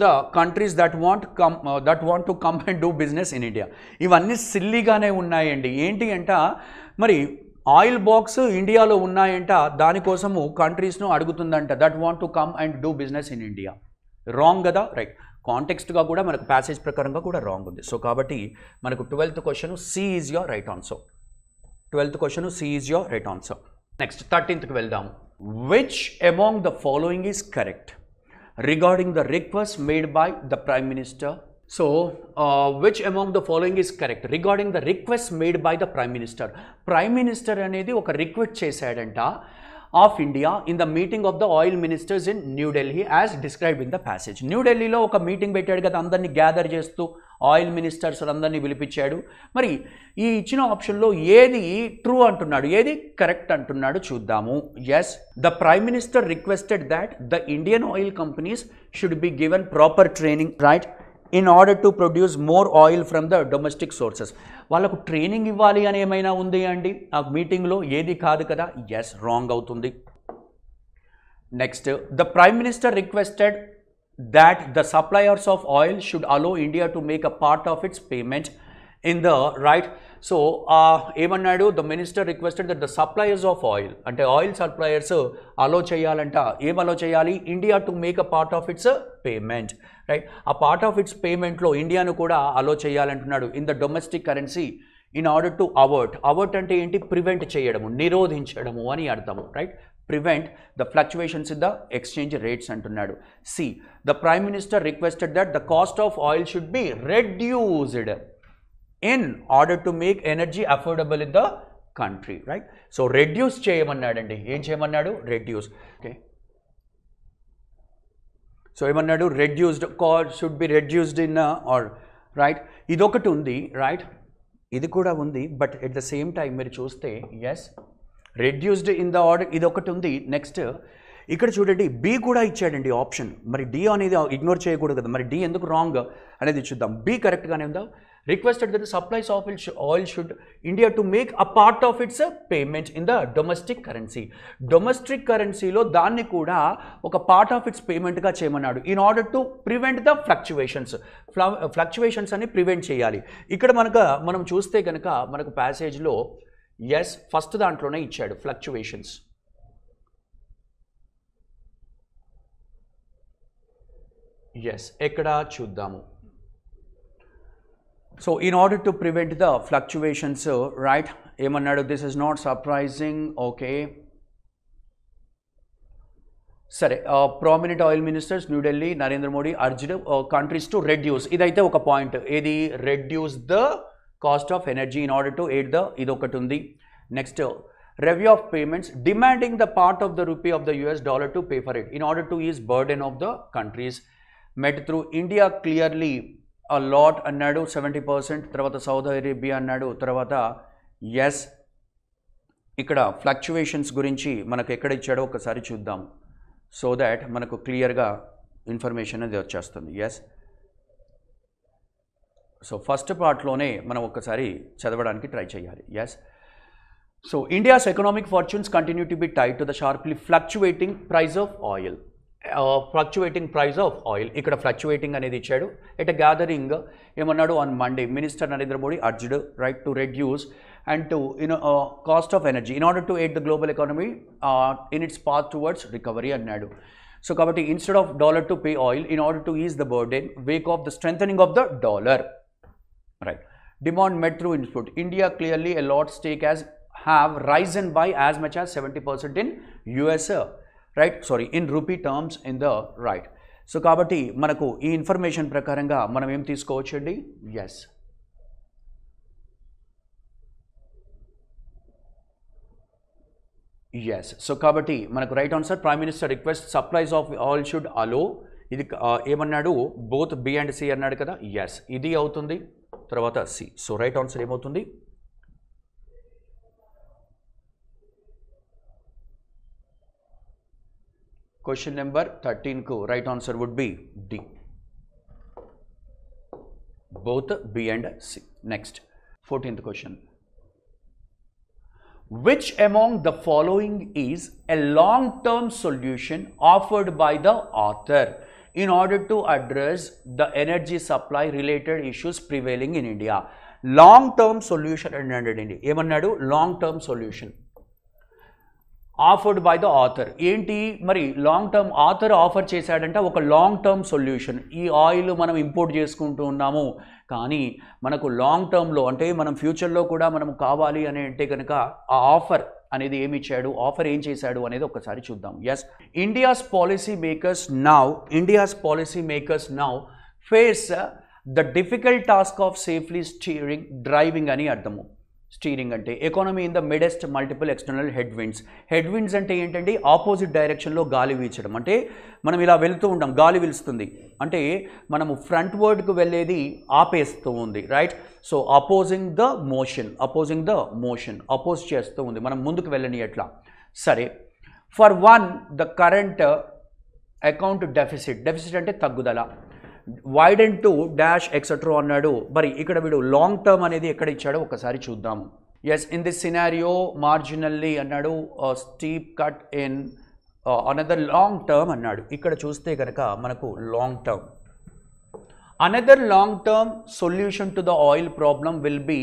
the countries that want to come and do business in India. ఇవన్నీ సిల్లీగానే ఉన్నాయండి. ఏంటి అంట, మరి ఆయిల్ బాక్స్ ఇండియాలో ఉన్నాయంట, దానికోసము కంట్రీస్ను అడుగుతుందంట, that want to come and do business in India. Wrong కదా, రైట్. కాంటెక్స్ట్గా కూడా మనకు ప్యాసేజ్ ప్రకారంగా కూడా రాంగ్ ఉంది. సో కాబట్టి మనకు 12th question C is your right answer. 12th question C is your right answer. Next 13th వెళ్దాం. Which among the following is correct regarding the request made by the Prime Minister? So, which among the following is correct regarding the request made by the Prime Minister? Prime Minister అనేది ఒక request చేశాడంట of India in the meeting of the oil ministers in new Delhi as describe in the passage. New ఢిల్లీలో ఒక meeting పెట్టాడు కదా, అందరినీ gather చేస్తూ oil ministers అందరినీ పిలిపించాడు. మరి ఈ ఇచ్చిన ఆప్షన్లో ఏది ట్రూ అంటున్నాడు, ఏది కరెక్ట్ అంటున్నాడు చూద్దాము. Yes, the prime minister requested that the Indian oil companies should be given proper training, right, in order to produce more oil from the domestic sources. వాళ్ళకు ట్రైనింగ్ ఇవ్వాలి అని ఏమైనా ఉంది అండి ఆ మీటింగ్లో? ఏది కాదు కదా, ఎస్, రాంగ్ అవుతుంది. Next, the prime minister requested that the suppliers of oil should allow India to make a part of its payment in the right. So ఏమన్నాడు, the minister requested that the suppliers of oil, అంటే oil suppliers allow చేయాలంట. ఏం allow చేయాలి? India to make a part of its payment, right. ఆ part of its పేమెంట్లో ఇండియాను కూడా allow చేయాలంటున్నాడు in the domestic currency in order to avert అంటే ఏంటి? ప్రివెంట్ చేయడము, నిరోధించడము అని అర్థము, right. Prevent the fluctuations in the exchange rates అంటున్నాడు. C, the Prime Minister requested that the cost of oil should be reduced in order to make energy affordable in the country, right. So reduce చేయమన్నాడండి. ఏం చేయమన్నాడు? Reduce. Okay, so ఏమన్నాడు? Reduced, cost should be reduced in or, right. ఇదొకటి ఉంది, right, ఇది కూడా ఉంది. But at the same time మీరు చూస్తే yes, reduced in the order, ఇది ఒకటి ఉంది. నెక్స్ట్ ఇక్కడ చూడండి, బి కూడా ఇచ్చాడండి ఆప్షన్. మరి డి అనేది ఇగ్నోర్ చేయకూడదు కదా, మరి డి ఎందుకు రాంగ్ అనేది చూద్దాం. బి కరెక్ట్గానే ఉందా? Requested that the supplies of oil should India to make a part of its payment in the domestic currency. Domestic కరెన్సీలో దాన్ని కూడా ఒక పార్ట్ ఆఫ్ ఇట్స్ పేమెంట్గా చేయమన్నాడు in order to prevent the fluctuations అని ప్రివెంట్ చేయాలి. ఇక్కడ మనం చూస్తే కనుక మనకు ప్యాసేజ్లో ఎస్, ఫస్ట్ దాంట్లోనే ఇచ్చాడు ఫ్లక్చువేషన్స్. ఎస్, ఎక్కడ చూద్దాము. So in order to prevent the fluctuations, right, ఏమన్నాడు? This is not surprising. Okay, సరే. Prominent oil ministers New Delhi Narendra Modi urged countries to reduce, ఇదైతే ఒక పాయింట్. ఏది? Reduce the cost of energy in order to aid the, ఇదొకటి ఉంది. Next, review of payments demanding the part of the rupee of the US dollar to pay for it in order to ease burden of the countries met through India clearly a lot అన్నాడు 70%. తర్వాత Saudi Arabia అన్నాడు. తర్వాత yes, ఇక్కడ fluctuations గురించి మనకు ఎక్కడ ఇచ్చాడో ఒకసారి చూద్దాం, సో దాట్ మనకు క్లియర్గా ఇన్ఫర్మేషన్ అనేది వచ్చేస్తుంది. ఎస్, సో ఫస్ట్ పార్ట్లోనే మనం ఒక్కసారి చదవడానికి ట్రై చేయాలి. Yes, so India's economic fortunes continue to be tied to the sharply fluctuating price of oil. ఇక్కడ ఫ్లక్చువేటింగ్ అనేది ఇచ్చాడు. ఎట్ అ గ్యాదరింగ్ ఏమన్నాడు? On Monday minister Narendra Modi urged, right, to reduce and to cost of energy in order to aid the global economy in its path towards recovery అన్నాడు. So కాబట్టి instead of dollar to pay oil in order to is the burden Wake of the strengthening of the dollar, right. Demand met through input. India clearly a lot stake have risen by as much as 70% in US, right? Sorry, in rupee terms in the right. So కాబట్టి మనకు ఈ information ప్రకారంగా మనం ఏం తీసుకోవచ్చండి? Yes, yes. So కాబట్టి మనకు right answer prime minister request supplies of oil should allow, ఇది ఏమన్నాడు? బోత్ బి అండ్ సి అన్నాడు కదా. ఎస్, ఇది అవుతుంది. తర్వాత సి. సో రైట్ ఆన్సర్ ఏమవుతుంది? క్వశ్చన్ నెంబర్ 13కు right answer would be D, both B and C. Next 14th question. Which among the following is a long-term solution offered by the author in order to address the energy supply related issues prevailing in India? Long-term solution అన్నాడండి. ఏమన్నాడు? Long-term solution offered by the author. ఏంటి మరి long term author offer చేశాడంటే ఒక long term solution. ఈ oil మనం import చేసుకుంటూ ఉన్నాము, కానీ మనకు లాంగ్ టర్మ్లో అంటే మనం ఫ్యూచర్లో కూడా మనం కావాలి అని అంటే కనుక ఆ ఆఫర్ అనేది ఏమి ఇచ్చాడు, ఆఫర్ ఏం చేశాడు అనేది ఒకసారి చూద్దాం. Yes, India's policy makers now face the difficult task of safely steering driving అని అర్థము. స్టీరింగ్ అంటే economy in the midst multiple external headwinds అంటే ఏంటంటే ఆపోజిట్ డైరెక్షన్లో గాలి వీచడం. అంటే మనం ఇలా వెళ్తూ ఉంటాం, గాలి వీలుస్తుంది అంటే మనము ఫ్రంట్ వర్డ్కు వెళ్ళేది ఆపేస్తూ ఉంది, right? So opposing the motion oppose చేస్తూ ఉంది, మనం ముందుకు వెళ్ళని ఎట్లా. సరే, for one the current account deficit అంటే తగ్గుదల, వైడెన్ టు డాష్ ఎక్సెట్రా అన్నాడు. మరి ఇక్కడ వీడు లాంగ్ టర్మ్ అనేది ఎక్కడ ఇచ్చాడో ఒకసారి చూద్దాము. Yes, in this scenario marginally అన్నాడు, steep cut in another long term అన్నాడు. ఇక్కడ చూస్తే కనుక మనకు long term, another long term solution to the oil problem will be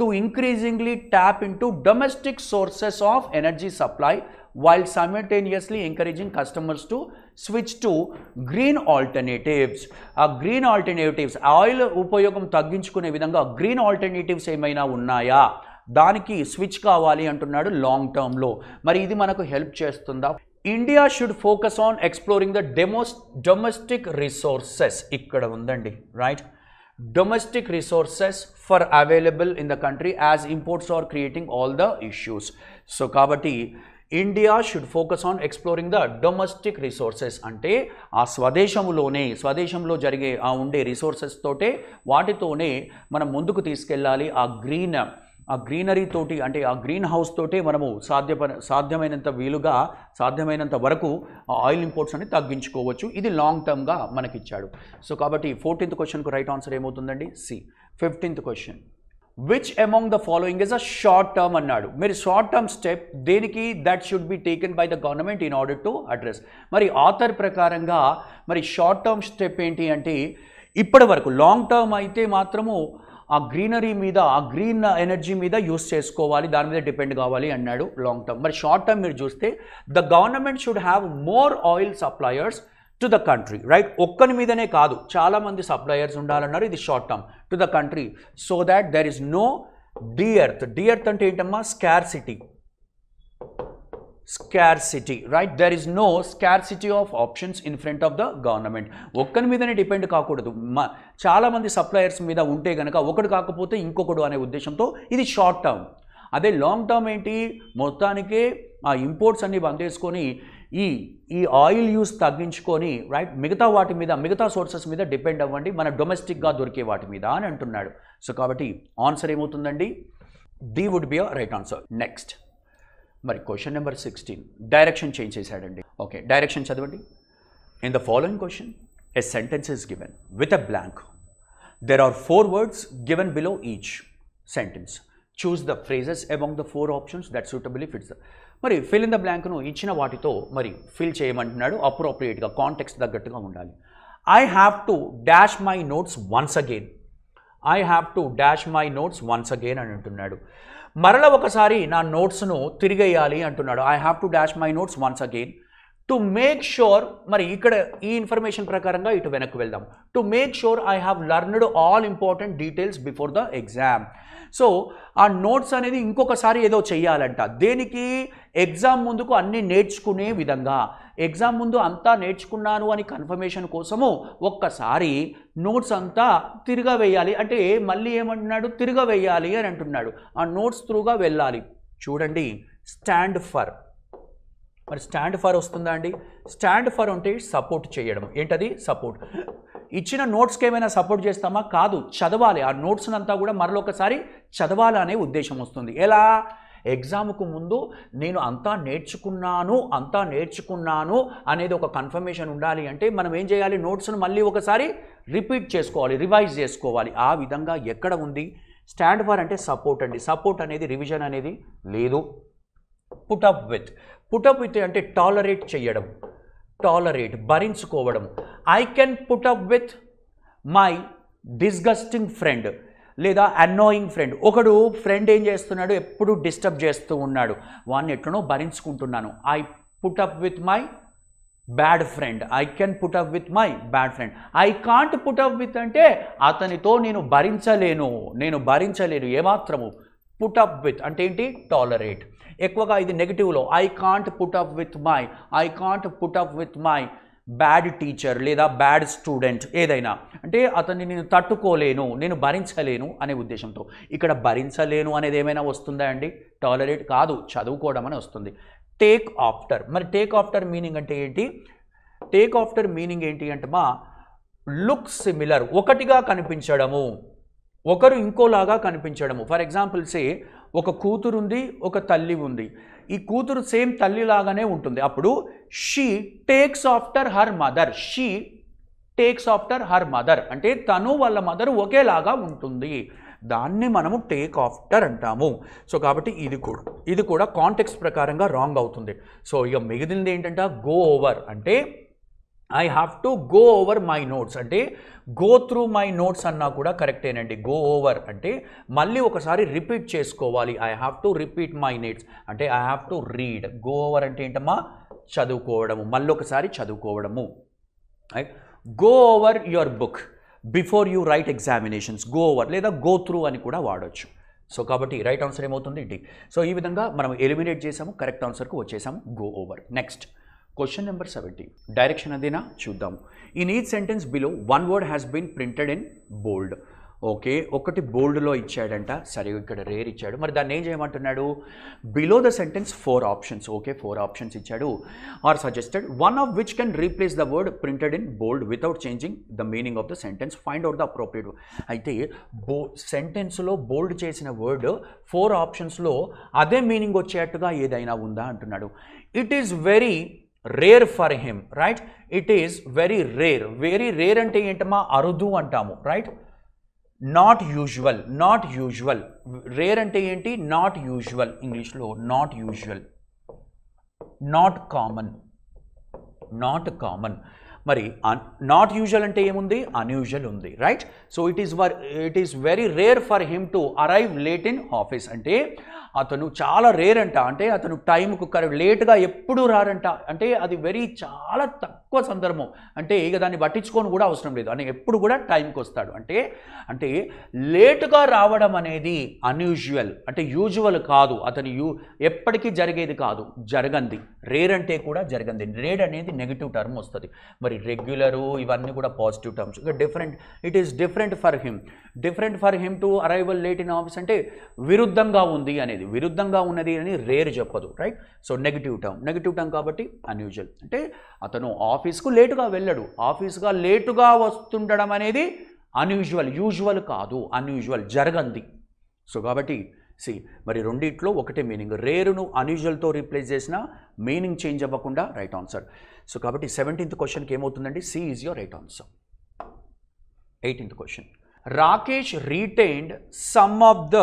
to increasingly tap into domestic sources of energy supply while simultaneously encouraging customers to switch to green alternatives. Green alternatives, oil ఉపయోగం తగ్గించుకునే విధంగా green alternatives ఏమైనా ఉన్నాయా, దానికి switch కావాలి అంటున్నాడు long టర్మ్లో. మరి ఇది మనకు హెల్ప్ చేస్తుందా? India should focus on exploring the domestic resources. ఇక్కడ ఉందండి, right? Domestic resources for available in the country as imports are creating all the issues. So kabatti India should focus on exploring the domestic resources. అంటే ఆ స్వదేశంలో జరిగే ఆ ఉండే resources తోటే వాటితోనే మనం ముందుకు తీసుకెళ్ళాలి. ఆ గ్రీనరీ తోటి అంటే ఆ గ్రీన్ హౌస్ తోటే మనము సాధ్యమైనంత వరకు ఆయిల్ ఇంపోర్ట్స్ అని తగ్గించుకోవచ్చు. ఇది లాంగ్ టర్మ్గా మనకిచ్చాడు. సో కాబట్టి 14th క్వశ్చన్కు రైట్ ఆన్సర్ ఏమవుతుందండి? C. 15th question, which among the following is a short term అన్నాడు. మరి షార్ట్ టర్మ్ స్టెప్ దేనికి? That should be taken by the government in order to address. మరి ఆథర్ ప్రకారంగా మరి షార్ట్ టర్మ్ స్టెప్ ఏంటి అంటే ఇప్పటి వరకు లాంగ్ టర్మ్ అయితే మాత్రము ఆ గ్రీనరీ మీద, ఆ గ్రీన్ ఎనర్జీ మీద యూస్ చేసుకోవాలి, దాని మీద డిపెండ్ కావాలి అన్నాడు లాంగ్ టర్మ్. మరి షార్ట్ టర్మ్ మీరు చూస్తే the government should have more oil suppliers to the country, right? ఒక్కని మీదనే కాదు, చాలామంది సప్లయర్స్ ఉండాలన్నారు. ఇది short term, to the country, so that there is no dearth అంటే ఏంటమ్మా? Scarcity, right? There is no scarcity of options in front of the government. ఒక్కరి మీదనే డిపెండ్ కాకూడదు, చాలామంది సప్లయర్స్ మీద ఉంటే కనుక ఒకడు కాకపోతే ఇంకొకడు అనే ఉద్దేశంతో ఇది షార్ట్ టర్మ్. అదే లాంగ్ టర్మ్ ఏంటి? మొత్తానికే ఆ ఇంపోర్ట్స్ అన్ని బంద్ చేసుకొని ఈ ఆయిల్ యూస్ తగ్గించుకొని, రైట్, మిగతా సోర్సెస్ మీద డిపెండ్ అవ్వండి, మన డొమెస్టిక్గా దొరికే వాటి మీద అని అంటున్నాడు. సో కాబట్టి ఆన్సర్ ఏమవుతుందండి? D would be a right answer. Next మరి క్వశ్చన్ నెంబర్ 16, డైరెక్షన్ చేంజ్ చేశాడండి. ఓకే, డైరెక్షన్ చదవండి. In the following question a sentence is given with a blank. There are 4 words given below each sentence. Choose the phrases among the 4 options that suitably fits the. మరి fill in the బ్లాంక్ను ఇచ్చిన వాటితో మరి fill చేయమంటున్నాడు. అప్రోప్రియేట్గా, context తగ్గట్టుగా ఉండాలి. I have to dash my notes once again అని అంటున్నాడు. మరల ఒకసారి నా నోట్స్ను తిరిగేయాలి అంటున్నాడు. I have to dash my notes once again to make sure. మరి ఇక్కడ ఈ ఇన్ఫర్మేషన్ ప్రకారంగా ఇటు వెనక్కి వెళ్దాం. To make sure I have learned all important details before the exam. So ఆ నోట్స్ అనేది ఇంకొకసారి ఏదో చెయ్యాలంట. దేనికి? ఎగ్జామ్ ముందుకు అన్నీ నేర్చుకునే విధంగా. ఎగ్జామ్ ముందు అంతా నేర్చుకున్నాను అని కన్ఫర్మేషన్ కోసము ఒక్కసారి నోట్స్ అంతా తిరగవేయాలి. అంటే మళ్ళీ ఏమంటున్నాడు? తిరగవేయాలి అని అంటున్నాడు. ఆ నోట్స్ త్రూగా వెళ్ళాలి. చూడండి, స్టాండ్ ఫర్. మరి స్టాండ్ ఫర్ వస్తుందా అండి? స్టాండ్ ఫర్ అంటే సపోర్ట్ చేయడం. ఏంటది? సపోర్ట్. ఇచ్చిన నోట్స్కి ఏమైనా సపోర్ట్ చేస్తామా? కాదు, చదవాలి. ఆ నోట్స్ని అంతా కూడా మరొకసారి చదవాలనే ఉద్దేశం వస్తుంది. ఎలా? ఎగ్జామ్కు ముందు నేను అంతా నేర్చుకున్నాను అనేది ఒక కన్ఫర్మేషన్ ఉండాలి అంటే మనం ఏం చేయాలి? నోట్స్ను మళ్ళీ ఒకసారి రిపీట్ చేసుకోవాలి, రివైజ్ చేసుకోవాలి. ఆ విధంగా ఎక్కడ ఉంది? స్టాండ్ ఫర్ అంటే సపోర్ట్ అండి. సపోర్ట్ అనేది రివిజన్ అనేది లేదు. పుటప్ విత్ అంటే టాలరేట్ చేయడం, టాలరేట్ భరించుకోవడం. I can put up with my disgusting friend లేదా అన్నోయింగ్ ఫ్రెండ్. ఒకడు ఫ్రెండ్ ఏం చేస్తున్నాడు, ఎప్పుడు డిస్టర్బ్ చేస్తూ ఉన్నాడు, వాడిని ఎట్లనో భరించుకుంటున్నాను. I put up with my bad friend, I can put up with my bad friend. I can't put up with అంటే అతనితో నేను భరించలేను ఏమాత్రము. పుటప్ విత్ అంటే ఏంటి, టాలరేట్. ఎక్కువగా ఇది నెగిటివ్లో I can't put up with my bad teacher లేదా బ్యాడ్ స్టూడెంట్, ఏదైనా అంటే అతన్ని నేను తట్టుకోలేను, నేను భరించలేను అనే ఉద్దేశంతో. ఇక్కడ భరించలేను అనేది ఏమైనా వస్తుందా అండి, టాలరేట్ కాదు, చదువుకోవడం అని వస్తుంది. టేక్ ఆఫ్టర్, మరి టేక్ ఆఫ్టర్ మీనింగ్ అంటే ఏంటి, టేక్ ఆఫ్టర్ మీనింగ్ ఏంటి అంటే లుక్ సిమిలర్, ఒకటిగా కనిపించడము, ఒకరు ఇంకోలాగా కనిపించడము. ఫర్ ఎగ్జాంపుల్ సే ఒక కూతురు ఉంది, ఒక తల్లి ఉంది, ఈ కూతురు సేమ్ తల్లిలాగానే ఉంటుంది, అప్పుడు she takes after her mother అంటే తను వాళ్ళ మదర్ ఒకేలాగా ఉంటుంది, దాన్ని మనము టేక్ ఆఫ్టర్ అంటాము. సో కాబట్టి ఇది కూడా కాంటెక్స్ట్ ప్రకారంగా రాంగ్ అవుతుంది. సో ఇక మిగిలింది ఏంటంటే గో ఓవర్ అంటే I have to go over my notes అంటే గో త్రూ మై నోట్స్ అన్నా కూడా కరెక్టేనండి. గో ఓవర్ అంటే మళ్ళీ ఒకసారి రిపీట్ చేసుకోవాలి. I have to repeat my notes అంటే I have to read. Go over అంటే ఏంటమ్మా, చదువుకోవడము, మళ్ళీ ఒకసారి చదువుకోవడము. Go over your book before you write examinations, go over లేదా గో త్రూ అని కూడా వాడచ్చు. సో కాబట్టి రైట్ ఆన్సర్ ఏమవుతుంది, డి. సో ఈ విధంగా మనం ఎలిమినేట్ చేసాము, కరెక్ట్ ఆన్సర్కు వచ్చేసాము, go over. Next question number 70. Direction అదేనా చూద్దాము. In each sentence below one word has been printed in bold. Okay, ఒకటి బోల్డ్లో ఇచ్చాడంట, సరే ఇక్కడ రేర్ ఇచ్చాడు, మరి దాన్ని ఏం చేయమంటున్నాడు, below the sentence 4 options. Okay, 4 options ఇచ్చాడు. Are suggested one of which can replace the word printed in bold without changing the meaning of the sentence, find out the appropriate. అయితే సెంటెన్స్లో బోల్డ్ చేసిన వర్డ్ 4 ఆప్షన్స్లో అదే మీనింగ్ వచ్చేట్టుగా ఏదైనా ఉందా అంటున్నాడు. It is very rare for him, right. It is very rare అంటే ఏంటమ్మా, అరుదు అంటాము, రైట్. నాట్ యూజువల్ రేర్ అంటే ఏంటి, నాట్ యూజువల్, ఇంగ్లీష్లో నాట్ యూజువల్. నాట్ కామన్ మరి నాట్ యూజువల్ అంటే ఏముంది, అన్యూజువల్ ఉంది, right. So it is very rare for him to arrive late in office అంటే అతను చాలా రేర్ అంట, అంటే అతను టైంకు లేట్గా ఎప్పుడు రారంట, అంటే అది చాలా తక్కువ సందర్భం, అంటే ఇక దాన్ని పట్టించుకొని కూడా అవసరం లేదు, అని ఎప్పుడు కూడా టైంకి వస్తాడు. అంటే లేటుగా రావడం అనేది అన్యూజువల్, అంటే యూజువల్ కాదు, అతను ఎప్పటికీ జరిగేది కాదు, జరగంది. రేర్ అంటే కూడా జరగంది. రేర్ అనేది నెగిటివ్ టర్మ్ వస్తుంది. మరి రెగ్యులరు ఇవన్నీ కూడా positive terms. It is different for him to arrival late in office అంటే విరుద్ధంగా ఉంది అనేది, విరుద్ధంగా ఉన్నది అని రేర్ చెప్పదు, రైట్. సో నెగిటివ్ టర్మ్ కాబట్టి అన్యూజువల్ అంటే అతను ఆఫీస్కు లేటుగా వెళ్ళడు, ఆఫీస్గా లేటుగా వస్తుండడం అనేది అన్యూజువల్, యూజువల్ కాదు, అన్యూజువల్, జరగంది. సో కాబట్టి మరి రెండిట్లో ఒకటే మీనింగ్, రేరును అన్యూజువల్తో రీప్లేస్ చేసిన మీనింగ్ చేంజ్ అవ్వకుండా రైట్ ఆన్సర్. సో కాబట్టి 17th క్వశ్చన్కి ఏమవుతుందండి, C is your right answer. 18th question. Rakesh retained some of the,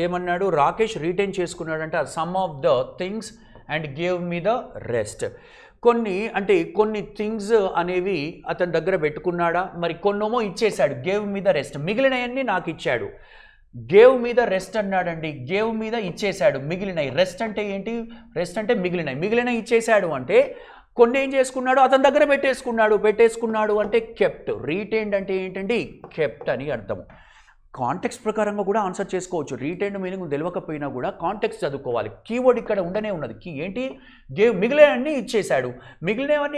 ఏమన్నాడు, రాకేష్ రీటైన్ చేసుకున్నాడంట some of the things and gave me the rest. కొన్ని థింగ్స్ అనేవి అతని దగ్గర పెట్టుకున్నాడా, మరి కొన్నేమో ఇచ్చేశాడు, గేవ్ మీ ద రెస్ట్, మిగిలినవన్నీ నాకు ఇచ్చాడు. గేవ్ మీద రెస్ట్ అన్నాడండి, గేవ్ మీద ఇచ్చేశాడు, మిగిలినవి. రెస్ట్ అంటే ఏంటి, రెస్ట్ అంటే మిగిలినవి ఇచ్చేశాడు అంటే కొన్ని ఏం చేసుకున్నాడు, అతని దగ్గర పెట్టేసుకున్నాడు అంటే కెప్ట్. రీటైన్డ్ అంటే ఏంటండి, కెప్ట్ అని అర్థం. కాంటెక్స్ట్ ప్రకారంగా కూడా ఆన్సర్ చేసుకోవచ్చు. రీటైన్డ్ మీనింగ్ తెలియకపోయినా కూడా కాంటెక్స్ట్ చదువుకోవాలి. కీవర్డ్ ఇక్కడ ఉండనే ఉన్నది. కీ ఏంటి, గేవ్, మిగిలినవన్నీ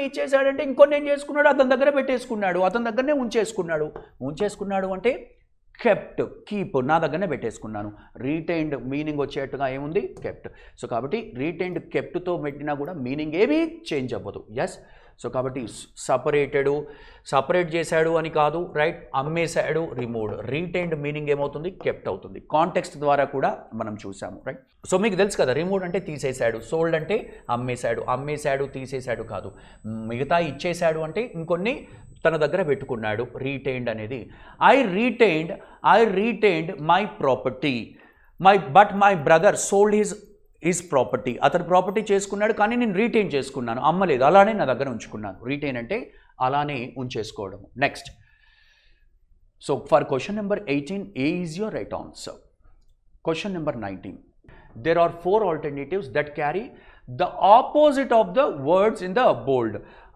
ఇచ్చేశాడంటే ఇంకొన్ని ఏం చేసుకున్నాడు, అతని దగ్గర పెట్టేసుకున్నాడు, అతని దగ్గరనే ఉంచేసుకున్నాడు అంటే కెప్ట్, కీప్, నా దగ్గరనే పెట్టేసుకున్నాను. రీటైన్డ్ మీనింగ్ వచ్చేట్టుగా ఏముంది, కెప్ట్. సో కాబట్టి రీటైన్డ్ కెప్ట్తో పెట్టినా కూడా మీనింగ్ ఏమీ చేంజ్ అవ్వదు. ఎస్. సో కాబట్టి సపరేట్ చేశాడు అని కాదు, రైట్. అమ్మేశాడు, రిమూవ్డ్. రీటైన్డ్ మీనింగ్ ఏమవుతుంది, కెప్ట్ అవుతుంది. కాంటెక్స్ట్ ద్వారా కూడా మనం చూసాము, రైట్. సో మీకు తెలుసు కదా, రిమూవ్డ్ అంటే తీసేశాడు, సోల్డ్ అంటే అమ్మేశాడు తీసేశాడు కాదు. మిగతా ఇచ్చేశాడు అంటే ఇంకొన్ని తన దగ్గర పెట్టుకున్నాడు. రీటైన్డ్ అనేది I retained my property but my brother sold his is property. అతను ప్రాపర్టీ చేసుకున్నాడు కానీ నేను రీటైన్ చేసుకున్నాను, అమ్మలేదు, అలానే నా దగ్గర ఉంచుకున్నాను. రీటైన్ అంటే అలానే ఉంచేసుకోవడం. Next, so for question number 18 A is your right answer. Question number 19. There are 4 alternatives that carry the opposite of the words in the bold.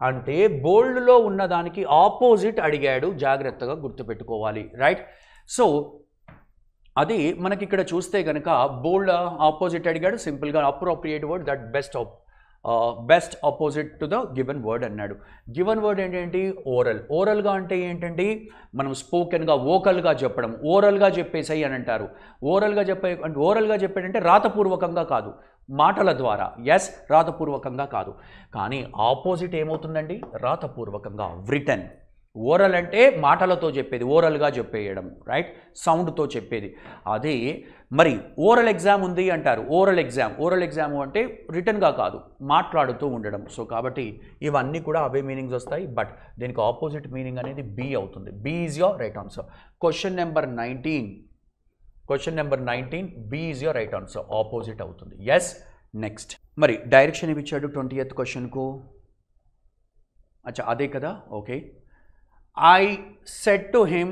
అంటే బోల్డ్లో ఉన్నదానికి ఆపోజిట్ అడిగాడు, జాగ్రత్తగా గుర్తుపెట్టుకోవాలి, రైట్. సో అది మనకి ఇక్కడ చూస్తే కనుక బోల్డ్ ఆపోజిట్ అడిగాడు, సింపుల్గా appropriate word that best opposite to the given word అన్నాడు. గివెన్ వర్డ్ ఏంటంటే ఓరల్. ఓరల్గా అంటే ఏంటంటే మనం స్పోకెన్గా వోకల్గా చెప్పడం, ఓరల్గా చెప్పేసాయి అని అంటారు. ఓరల్గా చెప్పాడంటే రాతపూర్వకంగా కాదు, మాటల ద్వారా. ఎస్, రాతపూర్వకంగా కాదు. కానీ ఆపోజిట్ ఏమవుతుందండి? రాతపూర్వకంగా, రిటన్. ఓరల్ అంటే మాటలతో చెప్పేది, ఓరల్గా చెప్పేయడం, రైట్, సౌండ్తో చెప్పేది. అదే మరి ఓరల్ ఎగ్జామ్ ఉంది అంటారు. ఓరల్ ఎగ్జామ్ అంటే రిటన్గా కాదు, మాట్లాడుతూ ఉండడం. సో కాబట్టి ఇవన్నీ కూడా అవే మీనింగ్స్ వస్తాయి, బట్ దీనికి ఆపోజిట్ మీనింగ్ అనేది బి అవుతుంది. B is your right answer. Question number 19 B is your right answer, opposite అవుతుంది. ఎస్. నెక్స్ట్, మరి డైరెక్షన్ ఏమి ఇచ్చాడు 20th క్వశ్చన్కు? అచ్చా, అదే కదా, okay. I said to him,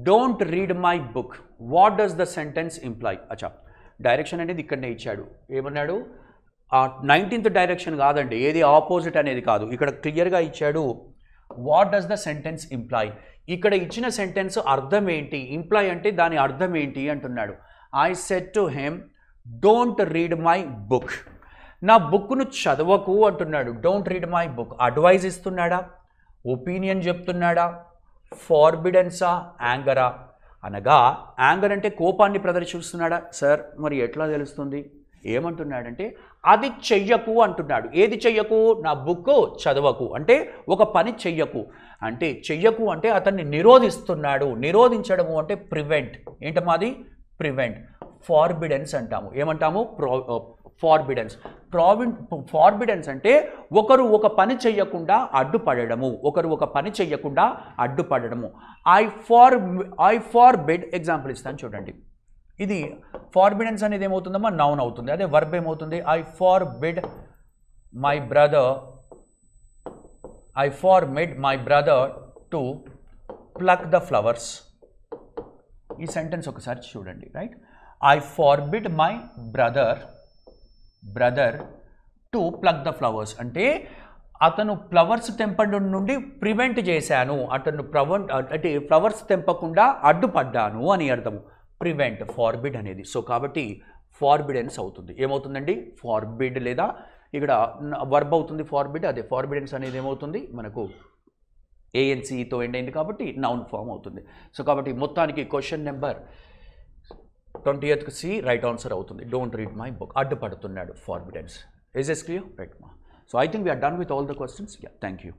don't read my book. What does the sentence imply? అచ్చా, direction అనేది ఇక్కడనే ఇచ్చాడు. ఏమన్నాడు? 19th డైరెక్షన్ కాదండి, ఏది ఆపోజిట్ అనేది కాదు, ఇక్కడ క్లియర్గా ఇచ్చాడు. What does the sentence imply? ఇక్కడ ఇచ్చిన సెంటెన్స్ అర్థం ఏంటి? ఇంప్లాయ్ అంటే దాని అర్థం ఏంటి అంటున్నాడు. I said to him, don't read my book. నా బుక్ను చదవకు అంటున్నాడు. Don't read my book. Advise ఇస్తున్నాడా? ఒపీనియన్ చెప్తున్నాడా? ఫార్బిడెన్సా? యాంగరా? అనగా యాంగర్ అంటే కోపాన్ని ప్రదర్శిస్తున్నాడా? సార్ మరి ఎట్లా తెలుస్తుంది? ఏమంటున్నాడంటే అది చెయ్యకు అంటున్నాడు. ఏది చెయ్యకు? నా బుక్ చదవకు అంటే ఒక పని చెయ్యకు. అంటే చెయ్యకు అంటే అతన్ని నిరోధిస్తున్నాడు. నిరోధించడము అంటే ప్రివెంట్. ఏంటమాది? ప్రివెంట్. ఫార్బిడెన్స్ అంటాము. ఏమంటాము? ఫార్బిడెన్స్. ఫార్బిడెన్స్ అంటే ఒకరు ఒక పని చెయ్యకుండా అడ్డుపడము. I forbid. ఎగ్జాంపుల్ ఇస్తాను చూడండి. ఇది ఫార్బిడెన్స్ అనేది ఏమవుతుందమ్మా? నౌన్ అవుతుంది. అదే వర్బ్ ఏమవుతుంది? I forbid my brother to pluck the flowers. ఈ సెంటెన్స్ ఒకసారి చూడండి, right. I forbid my brother to pluck the flowers అంటే అతను ఫ్లవర్స్ తెంపడం నుండి ప్రివెంట్ చేశాను. అంటే ఫ్లవర్స్ తెంపకుండా అడ్డుపడ్డాను అని అర్థము. ప్రివెంట్, ఫార్బిడ్ అనేది. సో కాబట్టి ఫార్బిడెన్స్ అవుతుంది. ఏమవుతుందండి? ఫార్బిడ్ లేదా ఇక్కడ వర్బ్ అవుతుంది ఫార్బిడ్. అదే ఫార్బిడెన్స్ అనేది ఏమవుతుంది? మనకు ఏఎన్సీతో ఎండ్ అయింది కాబట్టి నౌన్ ఫామ్ అవుతుంది. సో కాబట్టి మొత్తానికి question number 20th C right answer అవుతుంది. Don't read my book. అడ్డుపడుతున్నాడు, forbiddance. Is is clear? Right మా. So I think we are done with all the questions. Yeah, thank you.